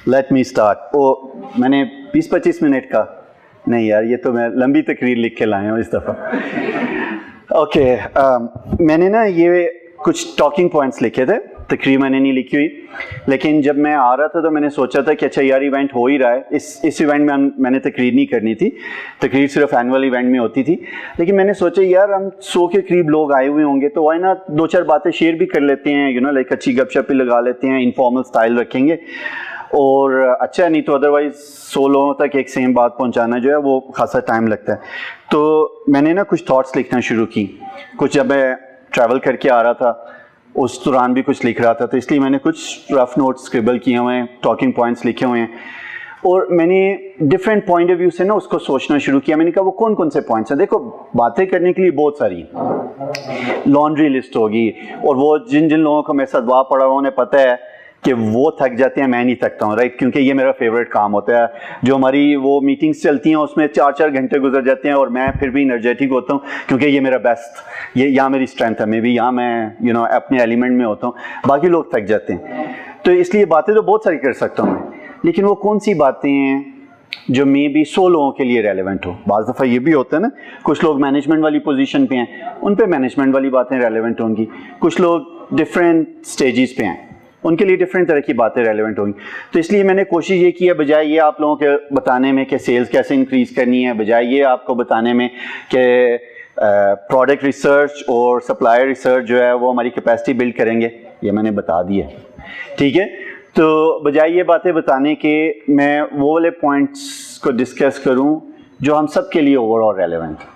Let me start. ओ मैंने 20-25 minute का नहीं यार, ये तो मैं लंबी तकरीर लिख के लाया हूँ इस दफ़ा। ओके, मैंने ना ये कुछ टॉकिंग पॉइंट्स लिखे थे, तकरीर मैंने नहीं लिखी हुई, लेकिन जब मैं आ रहा था तो मैंने सोचा था कि अच्छा यार इवेंट हो ही रहा है, इस इवेंट में मैंने तकरीर नहीं करनी थी, तकरीर सिर्फ एनुअल इवेंट में होती थी। लेकिन मैंने सोचा यार हम 100 के करीब लोग आए हुए होंगे तो वाई ना 2-4 बातें शेयर भी कर लेते हैं, यू नो लाइक अच्छी गपशप भी लगा लेते हैं, इनफॉर्मल स्टाइल रखेंगे और अच्छा नहीं तो अदरवाइज 100 लोगों तक एक सेम बात पहुंचाना जो है वो खासा टाइम लगता है। तो मैंने ना कुछ थॉट्स लिखना शुरू की, कुछ जब मैं ट्रैवल करके आ रहा था उस दौरान भी कुछ लिख रहा था, तो इसलिए मैंने कुछ रफ नोट्स स्क्रिबल किए हुए हैं, टॉकिंग पॉइंट्स लिखे हुए हैं और मैंने डिफरेंट पॉइंट ऑफ व्यू से ना उसको सोचना शुरू किया। मैंने कहा वो कौन कौन से पॉइंट्स हैं, देखो बातें करने के लिए बहुत सारी लॉन्ड्री लिस्ट होगी और वो जिन जिन लोगों को मेरे साथ वाह पड़ा हुआ उन्हें पता है कि वो थक जाते हैं, मैं नहीं थकता हूँ, राइट, क्योंकि ये मेरा फेवरेट काम होता है। जो हमारी वो मीटिंग्स चलती हैं उसमें 4-4 घंटे गुजर जाते हैं और मैं फिर भी एनर्जेटिक होता हूँ क्योंकि ये मेरा बेस्ट, ये यहाँ मेरी स्ट्रेंथ है, मे बी यहाँ मैं यू नो अपने एलिमेंट में होता हूँ, बाकी लोग थक जाते हैं। तो इसलिए बातें तो बहुत सारी कर सकता हूँ मैं, लेकिन वो कौन सी बातें हैं जो मे बी 100 लोगों के लिए रेलेवेंट हो। बाज़ दफ़ा ये भी होता है ना, कुछ लोग मैनेजमेंट वाली पोजीशन पे हैं, उन पे मैनेजमेंट वाली बातें रेलेवेंट होंगी, कुछ लोग डिफरेंट स्टेजेस पे हैं, उनके लिए डिफरेंट तरह की बातें रेलेवेंट होंगी। तो इसलिए मैंने कोशिश ये की है, बजाय ये आप लोगों के बताने में कि सेल्स कैसे इंक्रीज करनी है, बजाय ये आपको बताने में कि प्रोडक्ट रिसर्च और सप्लायर रिसर्च जो है वो हमारी कैपेसिटी बिल्ड करेंगे, ये मैंने बता दिया, ठीक है। तो बजाय ये बातें बताने के मैं वो वाले पॉइंट्स को डिस्कस करूं जो हम सब के लिए ओवरऑल रेलेवेंट है।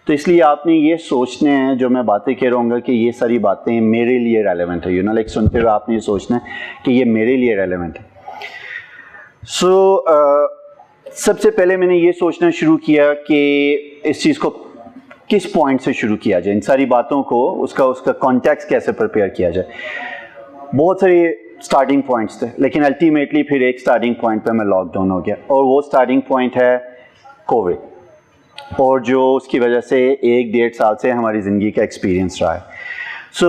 तो इसलिए आपने ये सोचना है जो मैं बातें कह रहा हूँ कि ये सारी बातें मेरे लिए रेलेवेंट है, यू नो लाइक सुनते हुए आपने ये सोचना है कि ये मेरे लिए रेलेवेंट है। सो सबसे पहले मैंने ये सोचना शुरू किया कि इस चीज़ को किस पॉइंट से शुरू किया जाए, इन सारी बातों को उसका कॉन्टेक्स्ट कैसे प्रिपेयर किया जाए। बहुत सारे स्टार्टिंग पॉइंट्स थे, लेकिन अल्टीमेटली फिर एक स्टार्टिंग पॉइंट पे मैं लॉकडाउन हो गया और वो स्टार्टिंग पॉइंट है कोविड, और जो उसकी वजह से 1-1.5 साल से हमारी ज़िंदगी का एक्सपीरियंस रहा है। सो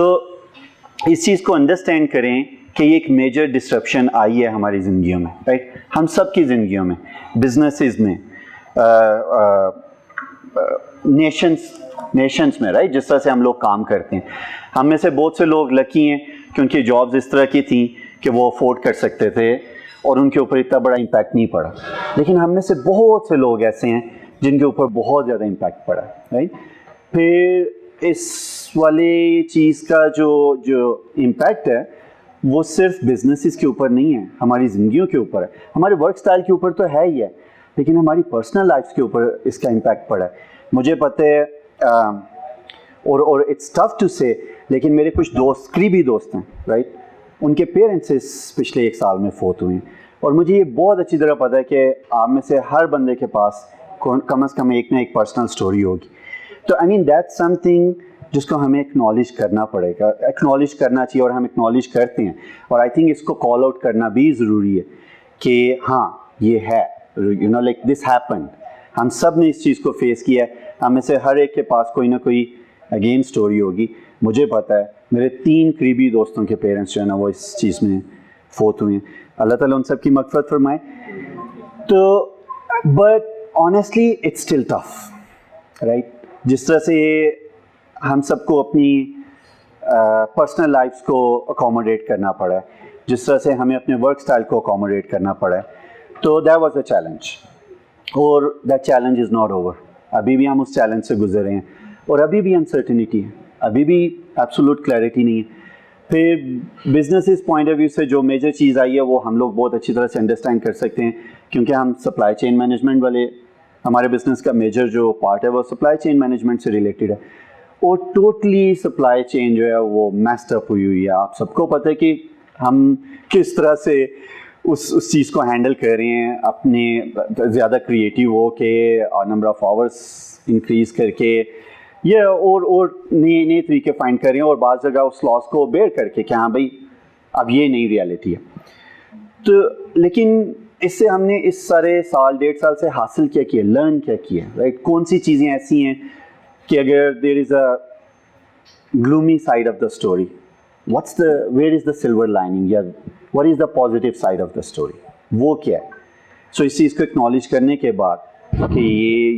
इस चीज़ को अंडरस्टैंड करें कि ये एक मेजर डिसरप्शन आई है हमारी ज़िंदगियों में, राइट, हम सब की ज़िंदगियों में, बिजनेसेस में, नेशंस में, राइट, जिस तरह से हम लोग काम करते हैं। हम में से बहुत से लोग लकी हैं कि उनकी जॉब्स इस तरह की थी कि वो अफोर्ड कर सकते थे और उनके ऊपर इतना बड़ा इम्पैक्ट नहीं पड़ा, लेकिन हम में से बहुत से लोग ऐसे हैं जिनके ऊपर बहुत ज़्यादा इम्पैक्ट पड़ा, राइट। फिर इस वाली चीज़ का जो इम्पैक्ट है वो सिर्फ बिजनेसेस के ऊपर नहीं है, हमारी ज़िंदगियों के ऊपर है, हमारे वर्क स्टाइल के ऊपर तो है ही है, लेकिन हमारी पर्सनल लाइफ के ऊपर इसका इम्पैक्ट पड़ा है। मुझे पता है और इट्स टफ टू से, लेकिन मेरे कुछ दोस्त, करीबी दोस्त हैं, राइट, उनके पेरेंट्स पिछले 1 साल में फोत हुए हैं और मुझे ये बहुत अच्छी तरह पता है कि आप में से हर बंदे के पास कम से कम एक ना एक पर्सनल स्टोरी होगी। तो आई मीन दैट्स समथिंग जिसको हमें एक्नॉलेज करना पड़ेगा, एक्नॉलेज करना चाहिए और हम एक्नॉलेज करते हैं, और आई थिंक इसको कॉल आउट करना भी ज़रूरी है कि हाँ ये है, you know like this happened, हम सब ने इस चीज़ को फेस किया है, हम में से हर एक के पास कोई ना कोई अगेन स्टोरी होगी। मुझे पता है मेरे 3 करीबी दोस्तों के पेरेंट्स जो है ना वो इस चीज़ में फोत हुए हैं, अल्लाह ताला उन सब की मग़फ़िरत फरमाए। तो but honestly it's still tough, right, जिस तरह से हम सबको अपनी पर्सनल लाइफ्स को अकोमोडेट करना पड़ा है, जिस तरह से हमें अपने वर्क स्टाइल को अकोमोडेट करना पड़ा है, तो दैट वाज अ चैलेंज और that challenge is not over. अभी भी हम उस चैलेंज से गुजर रहे हैं और अभी भी अनसर्टिनिटी है, अभी भी एब्सोल्यूट क्लैरिटी नहीं है। फिर बिजनेस पॉइंट ऑफ व्यू से जो मेजर चीज़ आई है वो हम लोग बहुत अच्छी तरह से अंडरस्टैंड कर सकते हैं, क्योंकि हम सप्लाई चेन मैनेजमेंट वाले, हमारे बिजनेस का मेजर जो पार्ट है वो सप्लाई चेन मैनेजमेंट से रिलेटेड है और टोटली सप्लाई चेन जो है वो मैस्ड अप हुई है। आप सबको पता है कि हम किस तरह से उस चीज़ को हैंडल कर रहे हैं, अपने ज़्यादा क्रिएटिव हो के और नंबर ऑफ़ आवर्स इंक्रीज़ करके ये और नए तरीके फाइंड कर रहे हैं और बाज़ जगह उस लॉस को बेयर करके कि हाँ भाई अब ये नई रियलिटी है। तो लेकिन इससे हमने इस सारे साल 1.5 साल से हासिल क्या किया, लर्न क्या किया, राइट, कौन सी चीज़ें ऐसी हैं कि अगर there is a gloomy side of the story, where is the silver lining, या what is the positive side of the story, वो क्या है। सो इस चीज़ को एक्नॉलेज करने के बाद कि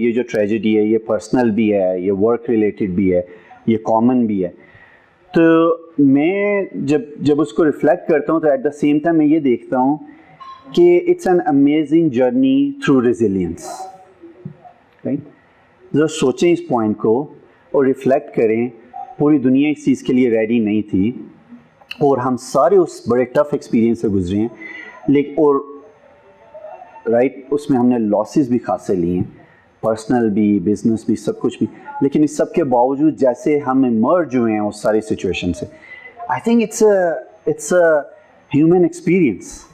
ये जो ट्रेजेडी है ये पर्सनल भी है, ये वर्क रिलेटेड भी है, ये कॉमन भी है, तो मैं जब उसको रिफ्लेक्ट करता हूँ तो एट द सेम टाइम मैं ये देखता हूँ कि it's an amazing journey through resilience, right. जरा सोचें इस पॉइंट को और रिफ्लेक्ट करें, पूरी दुनिया इस चीज़ के लिए रेडी नहीं थी और हम सारे उस बड़े टफ एक्सपीरियंस से गुजरे हैं, लेकिन और राइट उसमें हमने लॉसेस भी खासे लिए हैं, पर्सनल भी, बिजनेस भी, सब कुछ भी, लेकिन इस सब के बावजूद जैसे हम इमर्ज हुए हैं उस सारी सिचुएशन से, I think it's a human experience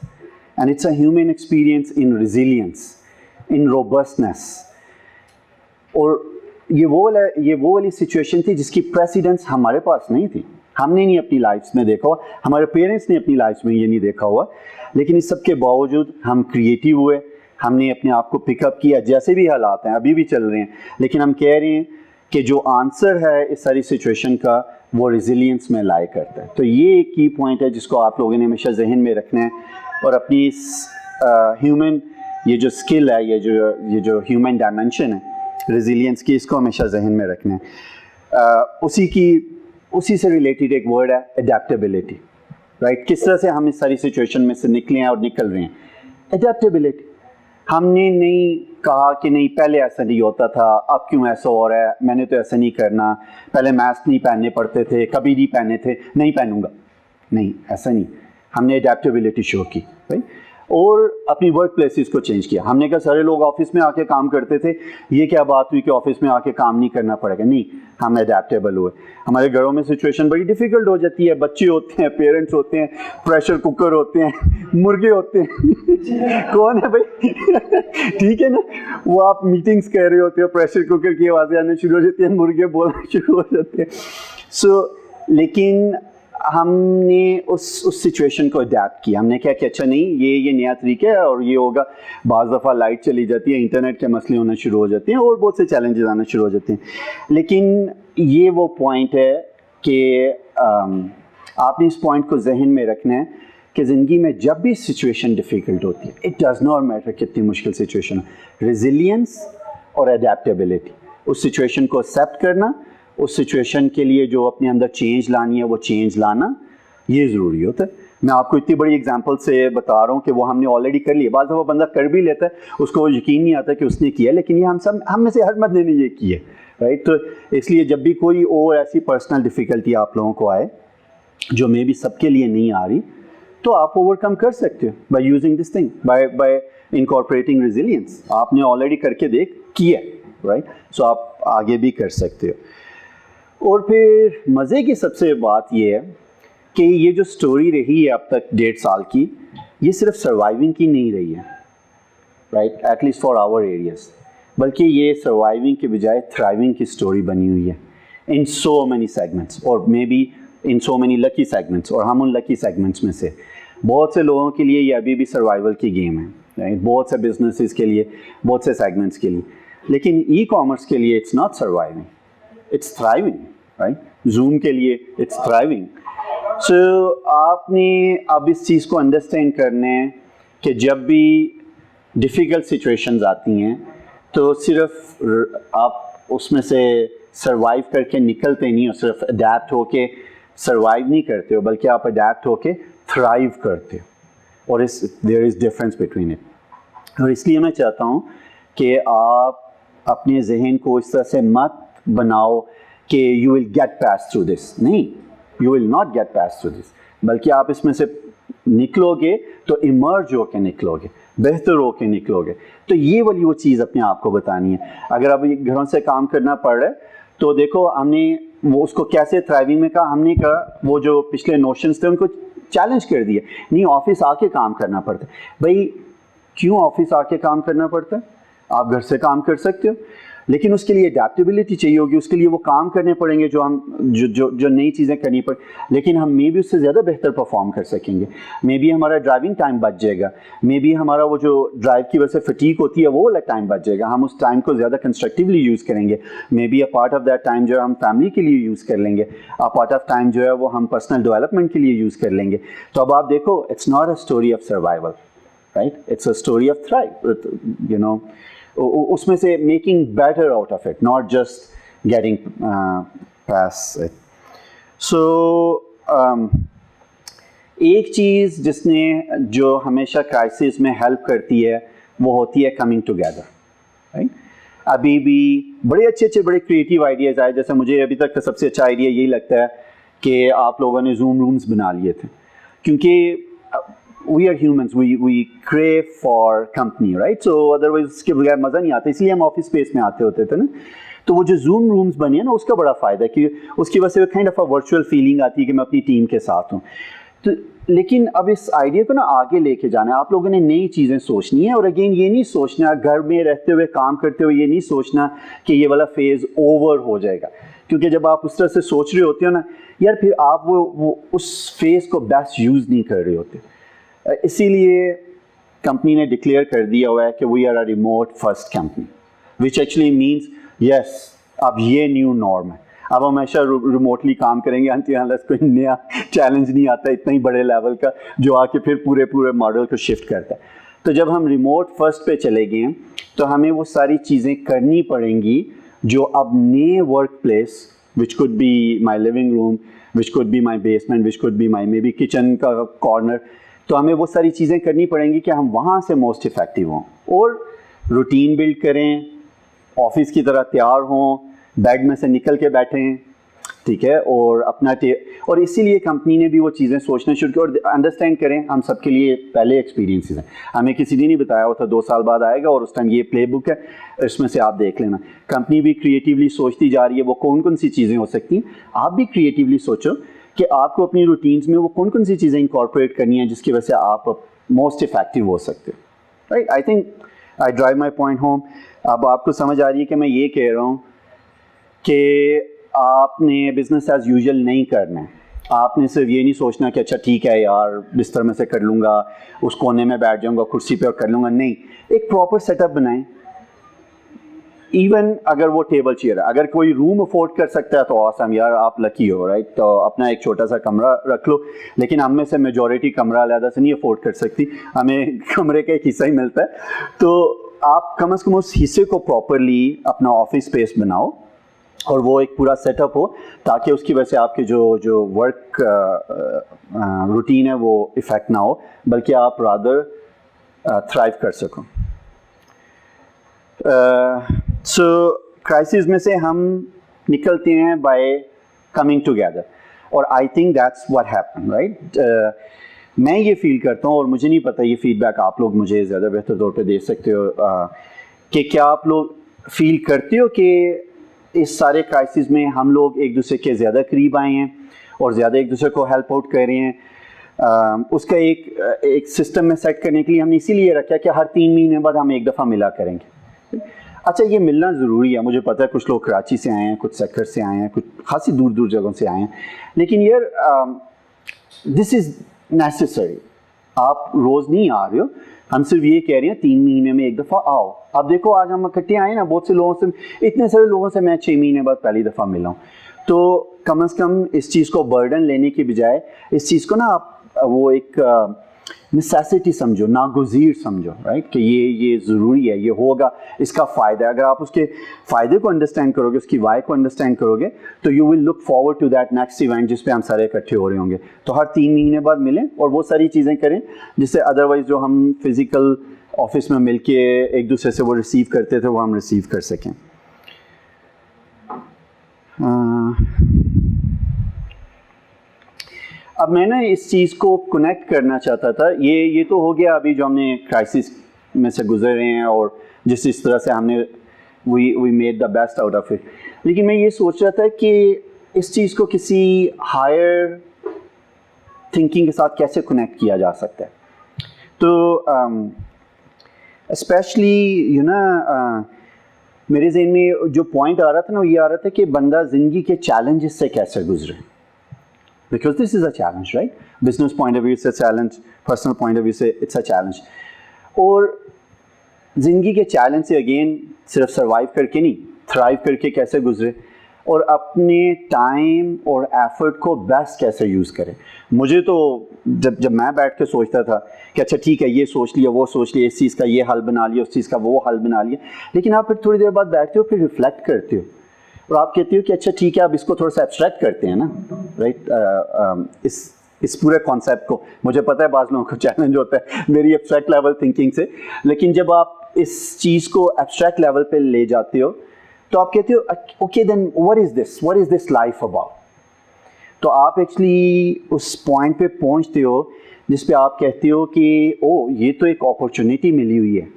and it's a human experience in resilience, in robustness. और ये वो वाली सिचुएशन थी जिसकी प्रेसिडेंस हमारे पास नहीं थी, हमने नहीं अपनी लाइफ में देखा हुआ, हमारे पेरेंट्स ने अपनी लाइफ में ये नहीं देखा हुआ, लेकिन इस सब के बावजूद हम क्रिएटिव हुए, हमने अपने आप को पिकअप किया, जैसे भी हालात हैं अभी भी चल रहे हैं, लेकिन हम कह रहे हैं कि जो आंसर है इस सारी सिचुएशन का वो रेजिलियंस में लाई करता है। तो ये एक की पॉइंट है जिसको आप लोगों ने हमेशा जहन में रखना है और अपनी इस ह्यूमन ये जो स्किल है, ये जो ह्यूमन डायमेंशन है रेजिलियंस की, इसको हमेशा जहन में रखना है। उसी से रिलेटेड एक वर्ड है एडेप्टेबिलिटी, राइट। किस तरह से हम इस सारी सिचुएशन में से निकले हैं और निकल रहे हैं। एडेप्टेबिलिटी, हमने नहीं कहा कि नहीं पहले ऐसा नहीं होता था, अब क्यों ऐसा हो रहा है, मैंने तो ऐसा नहीं करना, पहले मास्क नहीं पहनने पड़ते थे, कभी नहीं पहने थे, नहीं पहनूंगा, नहीं ऐसा नहीं, हमने एडेप्टेबिलिटी शो की, राइट। और अपनी वर्क प्लेसेस को चेंज किया। हमने कहा सारे लोग ऑफिस में आके काम करते थे, ये क्या बात हुई कि ऑफिस में आके काम नहीं करना पड़ेगा, नहीं, हम एडेप्टेबल हुए। हमारे घरों में सिचुएशन बड़ी डिफिकल्ट हो जाती है, बच्चे होते हैं, पेरेंट्स होते हैं, प्रेशर कुकर होते हैं, मुर्गे होते हैं कौन है भाई ठीक है ना, वो आप मीटिंग्स कर रहे होते हो, प्रेशर कुकर की आवाज़ें आने शुरू हो जाती है, मुर्गे बोलना शुरू हो जाते हैं। लेकिन हमने उस सिचुएशन को अडेप्ट किया। हमने क्या कि अच्छा नहीं, ये नया तरीका है और ये होगा। बाज़ दफ़ा लाइट चली जाती है, इंटरनेट के मसले होना शुरू हो जाते हैं और बहुत से चैलेंजेस आना शुरू हो जाते हैं। लेकिन ये वो पॉइंट है कि आपने इस पॉइंट को जहन में रखना है कि ज़िंदगी में जब भी सिचुएशन डिफ़िकल्ट होती है, इट डज़ नॉट मैटर कितनी मुश्किल सिचुएशन हो, रेजिलियंस और अडेप्टेबिलिटी, उस सिचुएशन को एक्सेप्ट करना, उस सिचुएशन के लिए जो अपने अंदर चेंज लानी है वो चेंज लाना, ये ज़रूरी होता है। मैं आपको इतनी बड़ी एग्जांपल से बता रहा हूँ कि वो हमने ऑलरेडी कर लिया। बाज़ दफ़ा बंदा कर भी लेता है, उसको यकीन नहीं आता कि उसने किया, लेकिन ये हम में से हर बंदे ने ये किया, राइट। तो इसलिए जब भी कोई और ऐसी पर्सनल डिफ़िकल्टी आप लोगों को आए जो मे भी सबके लिए नहीं आ रही, तो आप ओवरकम कर सकते हो by using this thing, bye incorporating resilience. आपने ऑलरेडी करके किया, राइट। सो आप आगे भी कर सकते हो। और फिर मज़े की सबसे बात यह है कि ये जो स्टोरी रही है अब तक 1.5 साल की, ये सिर्फ सर्वाइविंग की नहीं रही है, right, at least for our areas, बल्कि ये सर्वाइविंग के बजाय थ्राइविंग की स्टोरी बनी हुई है इन सो मैनी सेगमेंट्स, और may be in so many lucky segments. और हम उन लकी सेगमेंट्स में से बहुत से लोगों के लिए ये अभी भी सर्वाइवल की गेम है, राइट। बहुत से बिजनेसेस के लिए, बहुत से सेगमेंट्स के लिए, लेकिन ई कॉमर्स के लिए it's not surviving, it's thriving, right. Zoom के लिए इट्स थ्राइविंग। सो आपने अब इस चीज़ को अंडरस्टैंड करना है कि जब भी डिफ़िकल्ट सिचुएशंस आती हैं तो सिर्फ आप उसमें से सर्वाइव करके निकलते नहीं हो, सिर्फ अडेप्ट होके सर्वाइव नहीं करते हो, बल्कि आप अडेप्ट होके थ्राइव करते हो, और there is difference between it. और इसलिए मैं चाहता हूँ कि आप अपने जहन को इस तरह से मत बनाओ कि you will get pass through this, नहीं, you will not get pass through this, बल्कि आप इसमें से निकलोगे तो इमर्ज होके निकलोगे, बेहतर होके निकलोगे। तो ये वाली वो चीज़ अपने आप को बतानी है। अगर अब घरों से काम करना पड़ रहा है तो देखो हमने वो उसको कैसे थ्राइविंग में कहा, हमने कहा वो जो पिछले नोशंस थे उनको चैलेंज कर दिया, नहीं ऑफिस आके काम करना पड़ता है। भाई क्यों ऑफिस आके काम करना पड़ता है, आप घर से काम कर सकते हो, लेकिन उसके लिए अडेप्टेबिलिटी चाहिए होगी, उसके लिए वो काम करने पड़ेंगे जो नई चीज़ें करनी पड़े, लेकिन हम मे बी उससे ज़्यादा बेहतर परफॉर्म कर सकेंगे। मे बी हमारा ड्राइविंग टाइम बच जाएगा, मे बी हमारा वो जो ड्राइव की वजह से फटीक होती है वो वाला टाइम बच जाएगा, हम उस टाइम को ज़्यादा कंस्ट्रक्टिवली यूज़ करेंगे। May be a part of that time जो है हम फैमिली के लिए यूज़ कर लेंगे, अ पार्ट ऑफ टाइम जो है वो हम पर्सनल डेवलपमेंट के लिए यूज़ कर लेंगे। तो अब आप देखो, it's not a story of survival, right, it's a story of thrive, you know, उसमें से making better out of it, not just getting past it. So एक चीज़ जिसने जो हमेशा क्राइसिस में हेल्प करती है वो होती है कमिंग टुगेदर, राइट. अभी भी बड़े अच्छे बड़े क्रिएटिव आइडियाज़ आए, जैसे मुझे अभी तक का सबसे अच्छा आइडिया यही लगता है कि आप लोगों ने जूम रूम्स बना लिए थे, क्योंकि we are humans, we crave for company, right. So otherwise उसके बगैर मज़ा नहीं आता, इसलिए हम ऑफिस स्पेस में आते होते थे ना. तो वो जो जूम रूम्स बने हैं ना, उसका बड़ा फ़ायदा है कि उसकी वजह से kind of a virtual feeling आती है कि मैं अपनी टीम के साथ हूँ. तो लेकिन अब इस आइडिया को ना आगे लेके जाना है, आप लोगों ने नई चीज़ें सोचनी है. और अगेन ये नहीं सोचना, घर में रहते हुए काम करते हुए ये नहीं सोचना कि ये वाला फेज़ ओवर हो जाएगा, क्योंकि जब आप उस तरह से सोच रहे होते हो ना यार, फिर आप वो उस फेज़ को बेस्ट यूज़ नहीं कर रहे होते. इसीलिए कंपनी ने डिक्लेयर कर दिया हुआ है कि we are a remote first company, which actually means yes, अब ये न्यू नॉर्म है. अब हम हमेशा रिमोटली काम करेंगे अनलेस कोई नया चैलेंज नहीं आता इतना ही बड़े लेवल का जो आके फिर पूरे मॉडल को शिफ्ट करता है. तो जब हम रिमोट फर्स्ट पे चले गए हैं तो हमें वो सारी चीज़ें करनी पड़ेंगी जो अब नए work place, which could be my living room, which could be my basement, which could be my may be kitchen का कॉर्नर. तो हमें वो सारी चीज़ें करनी पड़ेंगी कि हम वहाँ से मोस्ट इफ़ेक्टिव हों और रूटीन बिल्ड करें, ऑफिस की तरह तैयार हों, बेड में से निकल के बैठें, ठीक है, और अपना और इसीलिए कंपनी ने भी वो चीज़ें सोचना शुरू की. और अंडरस्टैंड करें, हम सबके लिए पहले एक्सपीरियंसेस हैं, हमें किसी ने नहीं बताया हुआ था 2 साल बाद आएगा और उस टाइम ये प्ले बुक है, इसमें से आप देख लेना. कंपनी भी क्रिएटिवली सोचती जा रही है वो कौन कौन सी चीज़ें हो सकती हैं. आप भी क्रिएटिवली सोचो कि आपको अपनी रूटीन्स में वो कौन कौन सी चीज़ें इंकॉर्पोरेट करनी है जिसकी वजह से आप मोस्ट इफेक्टिव हो सकते हो, right. I think I drive my point home. अब आपको समझ आ रही है कि मैं ये कह रहा हूँ कि आपने बिजनेस एज यूजुअल नहीं करना है. आपने सिर्फ ये नहीं सोचना कि अच्छा ठीक है यार बिस्तर में से कर लूँगा, उस कोने में बैठ जाऊँगा कुर्सी पे और कर लूँगा. नहीं, एक प्रॉपर सेटअप बनाएं. इवन अगर वो टेबल चेयर है, अगर कोई रूम अफोर्ड कर सकता है तो ऑसम यार, आप लकी हो, राइट. तो अपना एक छोटा सा कमरा रख लो. लेकिन हम में से मेजॉरिटी कमरा अलग से नहीं अफोर्ड कर सकती, हमें कमरे का एक हिस्सा ही मिलता है. तो आप कम से कम उस हिस्से को प्रॉपरली अपना ऑफिस स्पेस बनाओ और वो एक पूरा सेटअप हो ताकि उसकी वजह से आपके जो वर्क रूटीन है वो इफ़ेक्ट ना हो, बल्कि आप रादर थ्राइव कर सको. सो क्राइसिस में से हम निकलते हैं बाय कमिंग टुगेदर, और I think that's what happen, right. मैं ये फील करता हूँ, और मुझे नहीं पता ये फीडबैक आप लोग मुझे ज़्यादा बेहतर तौर पे दे सकते हो, कि क्या आप लोग फील करते हो कि इस सारे क्राइसिस में हम लोग एक दूसरे के ज़्यादा करीब आए हैं और ज़्यादा एक दूसरे को हेल्प आउट कर रहे हैं. उसका एक सिस्टम में सेट करने के लिए हमने इसीलिए रखा कि हर 3 महीने बाद हम एक दफ़ा मिला करेंगे. अच्छा, ये मिलना ज़रूरी है, मुझे पता है सक्कर लोग कराची से आए हैं, कुछ सक्कर से आए हैं, कुछ खासी दूर जगहों से आए हैं, लेकिन यार दिस इज़ नेसेसरी. आप रोज़ नहीं आ रहे हो, हम सिर्फ ये कह रहे हैं 3 महीने में एक दफ़ा आओ. अब देखो आज हम इकट्ठे आए ना, बहुत से लोगों से, इतने सारे लोगों से मैं 6 महीने बाद पहली दफ़ा मिला हूँ. तो कम से कम इस चीज़ को बर्डन लेने के बजाय इस चीज़ को ना आप वो एक नेसेसिटी समझो, नागुज़ीर समझो, राइट, कि ये ज़रूरी है, ये होगा, इसका फ़ायदा है. अगर आप उसके फ़ायदे को अंडरस्टैंड करोगे, उसकी वाई को अंडरस्टैंड करोगे, तो you will look forward to that next event जिस पे हम सारे इकट्ठे हो रहे होंगे. तो हर 3 महीने बाद मिलें और वो सारी चीज़ें करें जिससे अदरवाइज़ जो हम फिज़िकल ऑफिस में मिल के एक दूसरे से वो रिसीव करते थे वो हम रिसीव कर सकें. अब मैं ना इस चीज़ को कनेक्ट करना चाहता था. ये तो हो गया अभी जो हमने क्राइसिस में से गुजर रहे हैं और जिस तरह से हमने we made the best out of it. लेकिन मैं ये सोच रहा था कि इस चीज़ को किसी हायर थिंकिंग के साथ कैसे कनेक्ट किया जा सकता है. तो स्पेशली यू नो मेरे ज़हन में जो पॉइंट आ रहा था ना, वो ये आ रहा था कि बंदा ज़िंदगी के चैलेंजेस से कैसे गुजरे. Because this is a challenge, right? Business point of view it's a challenge, personal point of view से it's a challenge. और ज़िंदगी के चैलेंज से अगेन सिर्फ सर्वाइव करके नहीं, थ्राइव करके कैसे गुजरे. और अपने टाइम और एफर्ट को बेस्ट कैसे यूज़ करें। मुझे तो जब मैं बैठ के सोचता था कि अच्छा ठीक है ये सोच लिया वो सोच लिया, इस चीज़ का ये हल बना लिया, उस चीज़ का वो हल बना लिया, लेकिन आप फिर थोड़ी देर बाद बैठते हो, फिर रिफ्लेक्ट करते हो और आप कहते हो कि अच्छा ठीक है अब इसको थोड़ा सा एब्स्ट्रैक्ट करते हैं ना, राइट। इस पूरे कॉन्सेप्ट को, मुझे पता है बाज़ लोगों को चैलेंज होता है मेरी एब्स्ट्रैक्ट लेवल थिंकिंग से, लेकिन जब आप इस चीज़ को एब्स्ट्रैक्ट लेवल पे ले जाते हो तो आप कहते हो okay then what is this life about. तो आप एक्चुअली उस पॉइंट पे पहुंचते हो जिस पे आप कहते हो कि ओ ये तो एक अपॉर्चुनिटी मिली हुई है,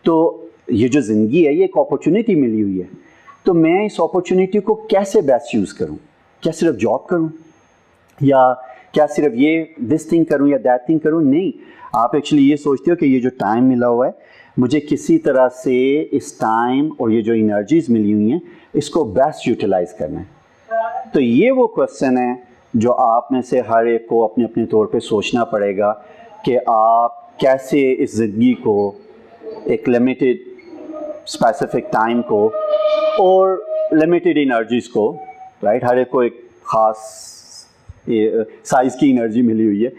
तो ये जो ज़िंदगी है ये एक अपॉर्चुनिटी मिली हुई है, तो मैं इस अपॉर्चुनिटी को कैसे बेस्ट यूज़ करूं। क्या सिर्फ जॉब करूं या क्या सिर्फ ये दिस थिंग करूं या दैट थिंग करूं? नहीं, आप एक्चुअली ये सोचते हो कि ये जो टाइम मिला हुआ है मुझे किसी तरह से इस टाइम और ये जो एनर्जीज मिली हुई हैं इसको बेस्ट यूटिलाइज करना है। तो ये वो क्वेश्चन है जो आप में से हर एक को अपने अपने तौर पे सोचना पड़ेगा कि आप कैसे इस ज़िंदगी को, एक लिमिटेड स्पेसिफिक टाइम को और लिमिटेड एनर्जीज को, राइट, हर एक को एक ख़ास साइज़ की एनर्जी मिली हुई है,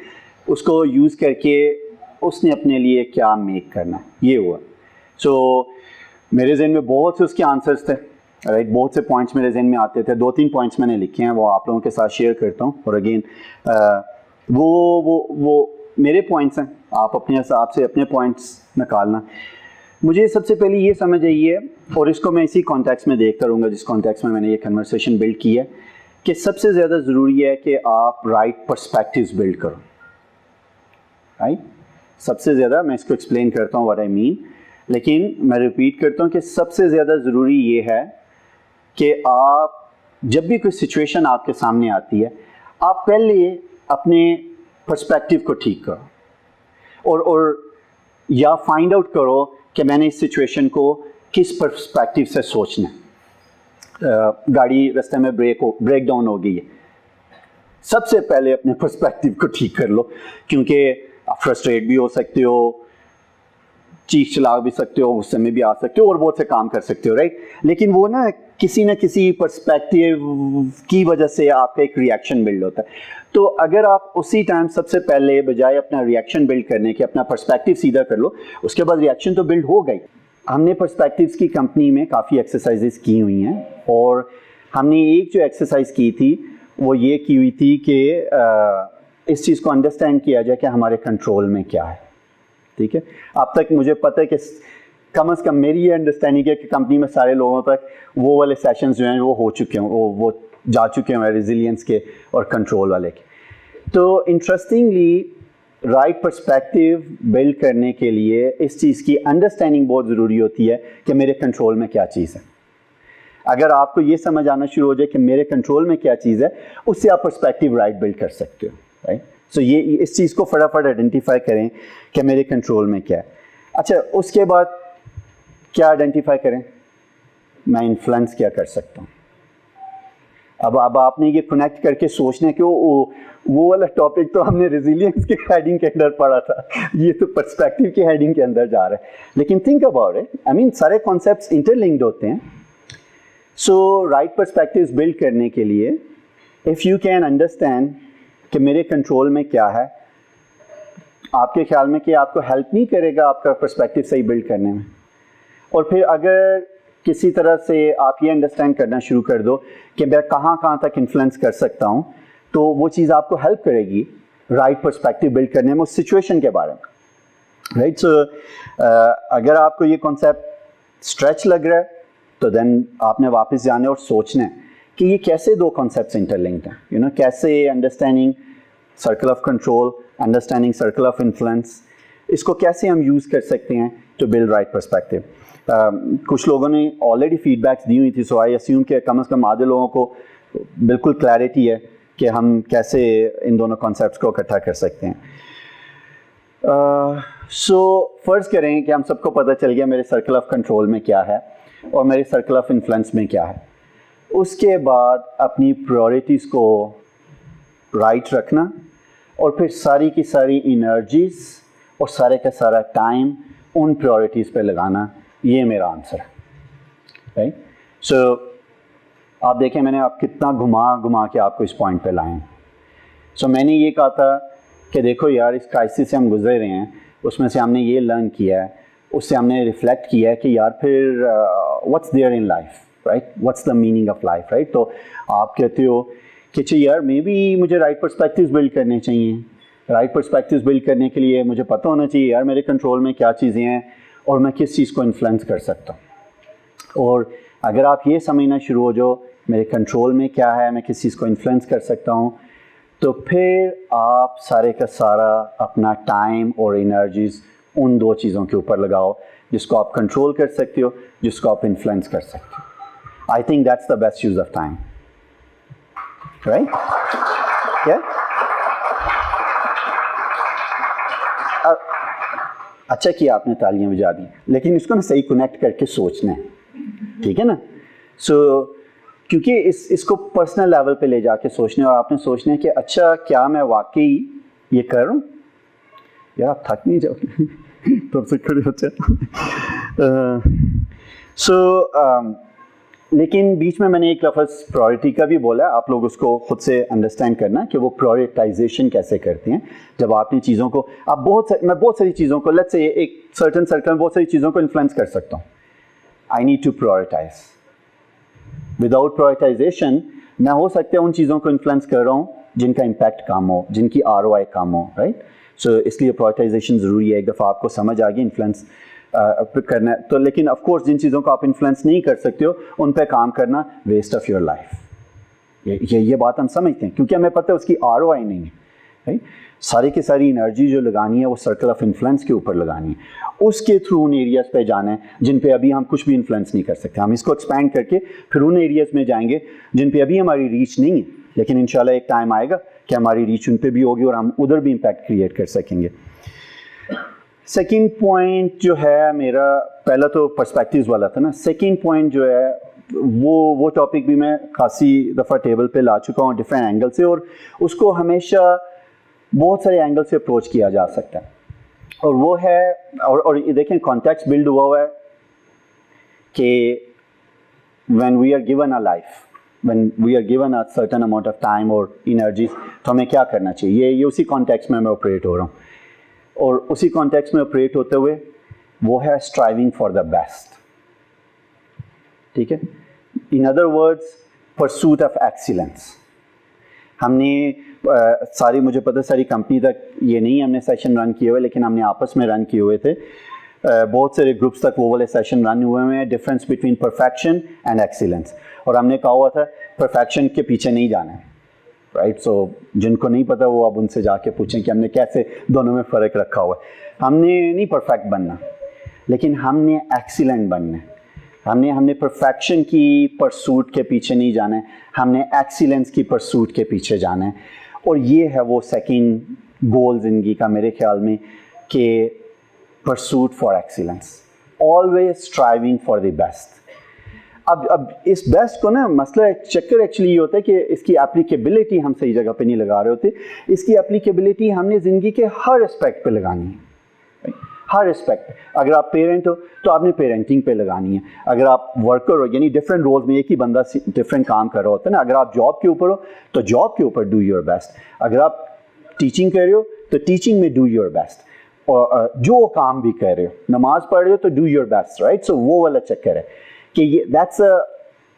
उसको यूज़ करके उसने अपने लिए क्या मेक करना है, ये हुआ। सो मेरे जहन में बहुत से उसके आंसर्स थे, राइट, बहुत से पॉइंट्स मेरे जहन में आते थे। 2-3 पॉइंट्स मैंने लिखे हैं, वो आप लोगों के साथ शेयर करता हूँ। और अगेन वो मेरे पॉइंट्स हैं, आप अपने हिसाब से अपने पॉइंट्स निकालना। मुझे सबसे पहले ये समझ आई है, और इसको मैं इसी कॉन्टेक्स्ट में देख करूँगा जिस कॉन्टेक्स्ट में मैंने ये कन्वर्सेशन बिल्ड की है, कि सबसे ज़्यादा ज़रूरी है कि आप राइट पर्सपेक्टिव्स बिल्ड करो, राइट। सबसे ज़्यादा, मैं इसको एक्सप्लेन करता हूँ व्हाट आई मीन, लेकिन मैं रिपीट करता हूँ कि सबसे ज़्यादा ज़रूरी ये है कि आप जब भी कोई सिचुएशन आपके सामने आती है, आप पहले अपने पर्सपेक्टिव को ठीक करो और या फाइंड आउट करो कि मैंने इस सिचुएशन को किस पर्सपेक्टिव से सोचना है। गाड़ी रास्ते में ब्रेक डाउन हो गई है, सबसे पहले अपने पर्सपेक्टिव को ठीक कर लो, क्योंकि आप फ्रस्ट्रेट भी हो सकते हो, चीख चला भी सकते हो, गुस्से में भी आ सकते हो और बहुत से काम कर सकते हो, राइट। लेकिन वो ना किसी पर्सपेक्टिव की वजह से आपका एक रिएक्शन बिल्ड होता है। तो अगर आप उसी टाइम सबसे पहले बजाय अपना रिएक्शन बिल्ड करने के अपना पर्सपेक्टिव सीधा कर लो, उसके बाद रिएक्शन तो बिल्ड हो गई। हमने पर्सपेक्टिव्स की कंपनी में काफ़ी एक्सरसाइजेस की हुई हैं, और हमने एक जो एक्सरसाइज की थी वो ये की हुई थी कि इस चीज़ को अंडरस्टैंड किया जाए कि हमारे कंट्रोल में क्या है, ठीक है। अब तक मुझे पता है कि कम से कम मेरी ये अंडरस्टैंडिंग है कि कंपनी में सारे लोगों तक वो वाले सेशंस जो हैं वो हो चुके हैं, वो जा चुके हैं रेजिलियंस के और कंट्रोल वाले के। तो इंटरेस्टिंगली राइट पर्सपेक्टिव बिल्ड करने के लिए इस चीज़ की अंडरस्टैंडिंग बहुत ज़रूरी होती है कि मेरे कंट्रोल में क्या चीज़ है। अगर आपको ये समझ आना शुरू हो जाए कि मेरे कंट्रोल में क्या चीज़ है, उससे आप पर्सपेक्टिव राइट बिल्ड कर सकते हो, राइट। सो ये इस चीज़ को फटाफट आइडेंटिफाई करें कि मेरे कंट्रोल में क्या है। अच्छा, उसके बाद क्या आइडेंटिफाई करें, मैं इन्फ्लुएंस क्या कर सकता हूँ। अब आपने ये कनेक्ट करके सोचने के वो वाला टॉपिक तो हमने रेजिलियंस के हेडिंग के अंदर पढ़ा था, ये तो पर्सपेक्टिव के हेडिंग के अंदर जा रहा है। लेकिन think about it, I mean सारे कॉन्सेप्ट्स इंटरलिंक्ड होते हैं। सो राइट पर्सपेक्टिव्स बिल्ड करने के लिए इफ़ यू कैन अंडरस्टैंड कि मेरे कंट्रोल में क्या है, आपके ख्याल में कि आपको हेल्प नहीं करेगा आपका पर्सपेक्टिव सही बिल्ड करने में। और फिर अगर किसी तरह से आप ये अंडरस्टैंड करना शुरू कर दो कि मैं कहाँ तक इन्फ्लुएंस कर सकता हूँ, तो वो चीज़ आपको हेल्प करेगी राइट पर्सपेक्टिव बिल्ड करने में उस सिचुएशन के बारे में, राइट। सो अगर आपको ये कॉन्सेप्ट स्ट्रेच लग रहा है तो देन आपने वापस जाना और सोचना है कि ये कैसे दो कॉन्सेप्ट्स इंटरलिंक्ड हैं, यू नो, कैसे understanding circle of control, understanding circle of influence, इसको कैसे हम यूज़ कर सकते हैं टू बिल्ड राइट पर्सपेक्टिव। कुछ लोगों ने ऑलरेडी फीडबैक्स दी हुई थी, सो आई अस्यूम कि कम से कम आधे लोगों को बिल्कुल क्लैरिटी है कि हम कैसे इन दोनों कॉन्सेप्ट्स को इकट्ठा कर सकते हैं। सो फर्ज करें कि हम सबको पता चल गया मेरे सर्कल ऑफ कंट्रोल में क्या है और मेरे सर्कल ऑफ इन्फ्लुएंस में क्या है। उसके बाद अपनी प्रायोरिटीज़ को राइट रखना और फिर सारी की सारी एनर्जीज और सारे का सारा टाइम उन प्रायोरिटीज़ पे लगाना, ये मेरा आंसर है, राइट। सो आप देखें मैंने आप कितना घुमा घुमा के आपको इस पॉइंट पे लाए हैं। सो मैंने ये कहा था कि देखो यार, इस क्राइसिस से हम गुजर रहे हैं, उसमें से हमने ये लर्न किया है, उससे हमने रिफ्लेक्ट किया है कि यार फिर what's there in life, right, what's the meaning of life, right. तो आप कहते हो कि चाहिए यार मे बी मुझे राइट पर्सपेक्टिव्स बिल्ड करने चाहिए। राइट पर्सपेक्टिव्स बिल्ड करने के लिए मुझे पता होना चाहिए यार मेरे कंट्रोल में क्या चीज़ें हैं और मैं किस चीज़ को इन्फ्लुएंस कर सकता हूँ। और अगर आप ये समझना शुरू हो जाओ मेरे कंट्रोल में क्या है, मैं किस चीज़ को इन्फ्लुएंस कर सकता हूँ, तो फिर आप सारे का सारा अपना टाइम और एनर्जीज उन दो चीज़ों के ऊपर लगाओ जिसको आप कंट्रोल कर सकते हो, जिसको आप इन्फ्लुएंस कर सकते हो। I think that's the best use of time, right? क्या? अच्छा किया आपने तालियां बजा दी, लेकिन इसको ना सही कनेक्ट करके सोचना है, ठीक है ना? क्योंकि इसको पर्सनल लेवल पे ले जाके सोचने, और आपने सोचना है कि अच्छा क्या मैं वाकई ये कर रहा हूँ? यार आप थक नहीं जाओगे तब से खड़े होते लेकिन बीच में मैंने एक लफ्ज़ प्रायोरिटी का भी बोला, आप लोग उसको खुद से अंडरस्टैंड करना कि वो प्रायोरिटाइजेशन कैसे करते हैं। जब आपने चीज़ों को, मैं बहुत सारी चीज़ों को, लेट्स से एक सर्टेन सर्कल में बहुत सारी चीज़ों को इन्फ्लुएंस कर सकता हूँ। I need to prioritize. Without prioritization मैं हो सकता है उन चीज़ों को इन्फ्लुएंस कर रहा हूँ जिनका इम्पैक्ट कम हो, जिनकी ROI कम हो, राइट। सो इसलिए प्रायोरिटाइजेशन ज़रूरी है। एक दफ़ा आपको समझ आ गई इन्फ्लुएंस करना है तो, लेकिन ऑफ कोर्स जिन चीज़ों को आप इन्फ्लुएंस नहीं कर सकते हो उन पे काम करना वेस्ट ऑफ योर लाइफ। ये बात हम समझते हैं क्योंकि हमें पता है उसकी ROI नहीं है, राइट। सारी की सारी एनर्जी जो लगानी है वो सर्कल ऑफ इन्फ्लुएंस के ऊपर लगानी है, उसके थ्रू उन एरियाज़ पे जाना है जिन पे अभी हम कुछ भी इन्फ्लुएंस नहीं कर सकते। हम इसको एक्सपैंड करके फिर उन एरियाज़ में जाएंगे जिन पे अभी हमारी रीच नहीं है, लेकिन इंशाल्लाह एक टाइम आएगा कि हमारी रीच उन पे भी होगी और हम उधर भी इम्पैक्ट क्रिएट कर सकेंगे। सेकेंड पॉइंट जो है मेरा, पहला तो पर्सपेक्टिव्स वाला था ना, सेकेंड पॉइंट जो है वो टॉपिक भी मैं खासी दफ़ा टेबल पे ला चुका हूँ डिफरेंट एंगल से, और उसको हमेशा बहुत सारे एंगल से अप्रोच किया जा सकता है। और वो है, और ये देखें कॉन्टेक्स्ट बिल्ड हुआ है कि when we are given a life, when we are given a certain amount of time और energies, तो हमें क्या करना चाहिए, ये उसी कॉन्टेक्स्ट में मैं ऑपरेट हो रहा हूँ। और उसी कॉन्टेक्स्ट में ऑपरेट होते हुए वो है स्ट्राइविंग फॉर द बेस्ट, ठीक है। In other words pursuit of excellence. हमने सारी, मुझे पता सारी कंपनी तक ये नहीं हमने सेशन रन किए हुए, लेकिन हमने आपस में रन किए हुए थे। बहुत सारे ग्रुप्स तक वो वाले सेशन रन हुए हैं, difference between perfection and excellence. और हमने कहा हुआ था परफेक्शन के पीछे नहीं जाना है, राइट। सो जिनको नहीं पता वो अब उनसे जाके पूछें कि हमने कैसे दोनों में फ़र्क रखा हुआ है। हमने नहीं परफेक्ट बनना, लेकिन हमने एक्सीलेंट बनना है। हमने परफेक्शन की परसूट के पीछे नहीं जाना है, हमने एक्सीलेंस की परसूट के पीछे जाना है। और ये है वो सेकंड गोल ज़िंदगी का मेरे ख्याल में, कि pursuit for excellence, always striving for the best. अब इस बेस्ट को ना, मसला चक्कर एक्चुअली ये होता है कि इसकी एप्लीकेबिलिटी हम सही जगह पे नहीं लगा रहे होते। इसकी एप्लीकेबिलिटी हमने ज़िंदगी के हर एस्पेक्ट पे लगानी है, हर एस्पेक्ट। अगर आप पेरेंट हो तो आपने पेरेंटिंग पे लगानी है। अगर आप वर्कर हो, यानी डिफरेंट रोल्स में एक ही बंदा डिफरेंट काम कर रहा होता है ना। अगर आप जॉब के ऊपर हो तो जॉब के ऊपर डू योर बेस्ट। अगर आप टीचिंग कर रहे हो तो टीचिंग में डू योर बेस्ट। और जो काम भी कर रहे हो, नमाज पढ़ रहे हो तो do your best, right. So वो वाला चक्कर है कि ये that's a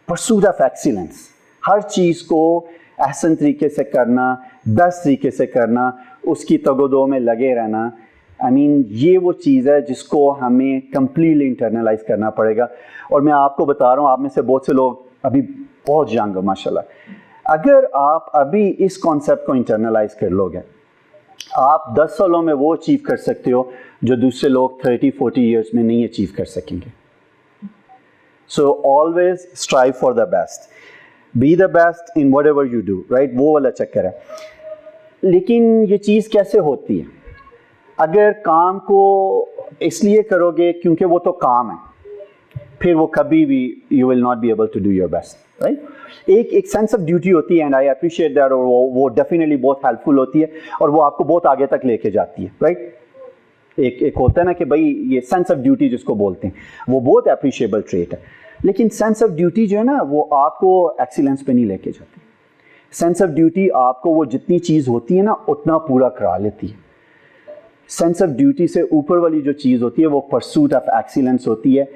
pursuit of excellence. हर चीज़ को एहसन तरीके से करना, बेस्ट तरीके से करना, उसकी तगोदो में लगे रहना। I mean, ये वो चीज़ है जिसको हमें कम्प्लीटली इंटरनलाइज करना पड़ेगा। और मैं आपको बता रहा हूँ, आप में से बहुत से लोग अभी बहुत यंग हो माशाल्लाह। अगर आप अभी इस कॉन्सेप्ट को इंटरनलाइज कर लोगे, आप 10 सालों में वो अचीव कर सकते हो जो दूसरे लोग 30-40 ईयर्स में नहीं अचीव कर सकेंगे। So always strive for the best, B the best in what ever you do, right. वो वाला चक्कर है। लेकिन ये चीज़ कैसे होती है? अगर काम को इसलिए करोगे क्योंकि वो तो काम है, फिर वो कभी भी you will not be able to do your best, right. एक सेंस ऑफ ड्यूटी होती है, एंड आई अप्रिशिएट दैट, और वो डेफिनेटली बहुत हेल्पफुल होती है और वो आपको बहुत आगे तक लेके जाती है, राइट। एक होता है ना कि भाई ये सेंस ऑफ ड्यूटी जिसको बोलते हैं, वो बहुत अप्रिशिएबल ट्रेट है। लेकिन सेंस ऑफ ड्यूटी जो है ना वो आपको एक्सीलेंस पे नहीं लेके जाती। सेंस ऑफ ड्यूटी आपको वो जितनी चीज़ होती है ना उतना पूरा करा लेती है। सेंस ऑफ ड्यूटी से ऊपर वाली जो चीज़ होती है वो परसूट ऑफ एक्सीलेंस होती है।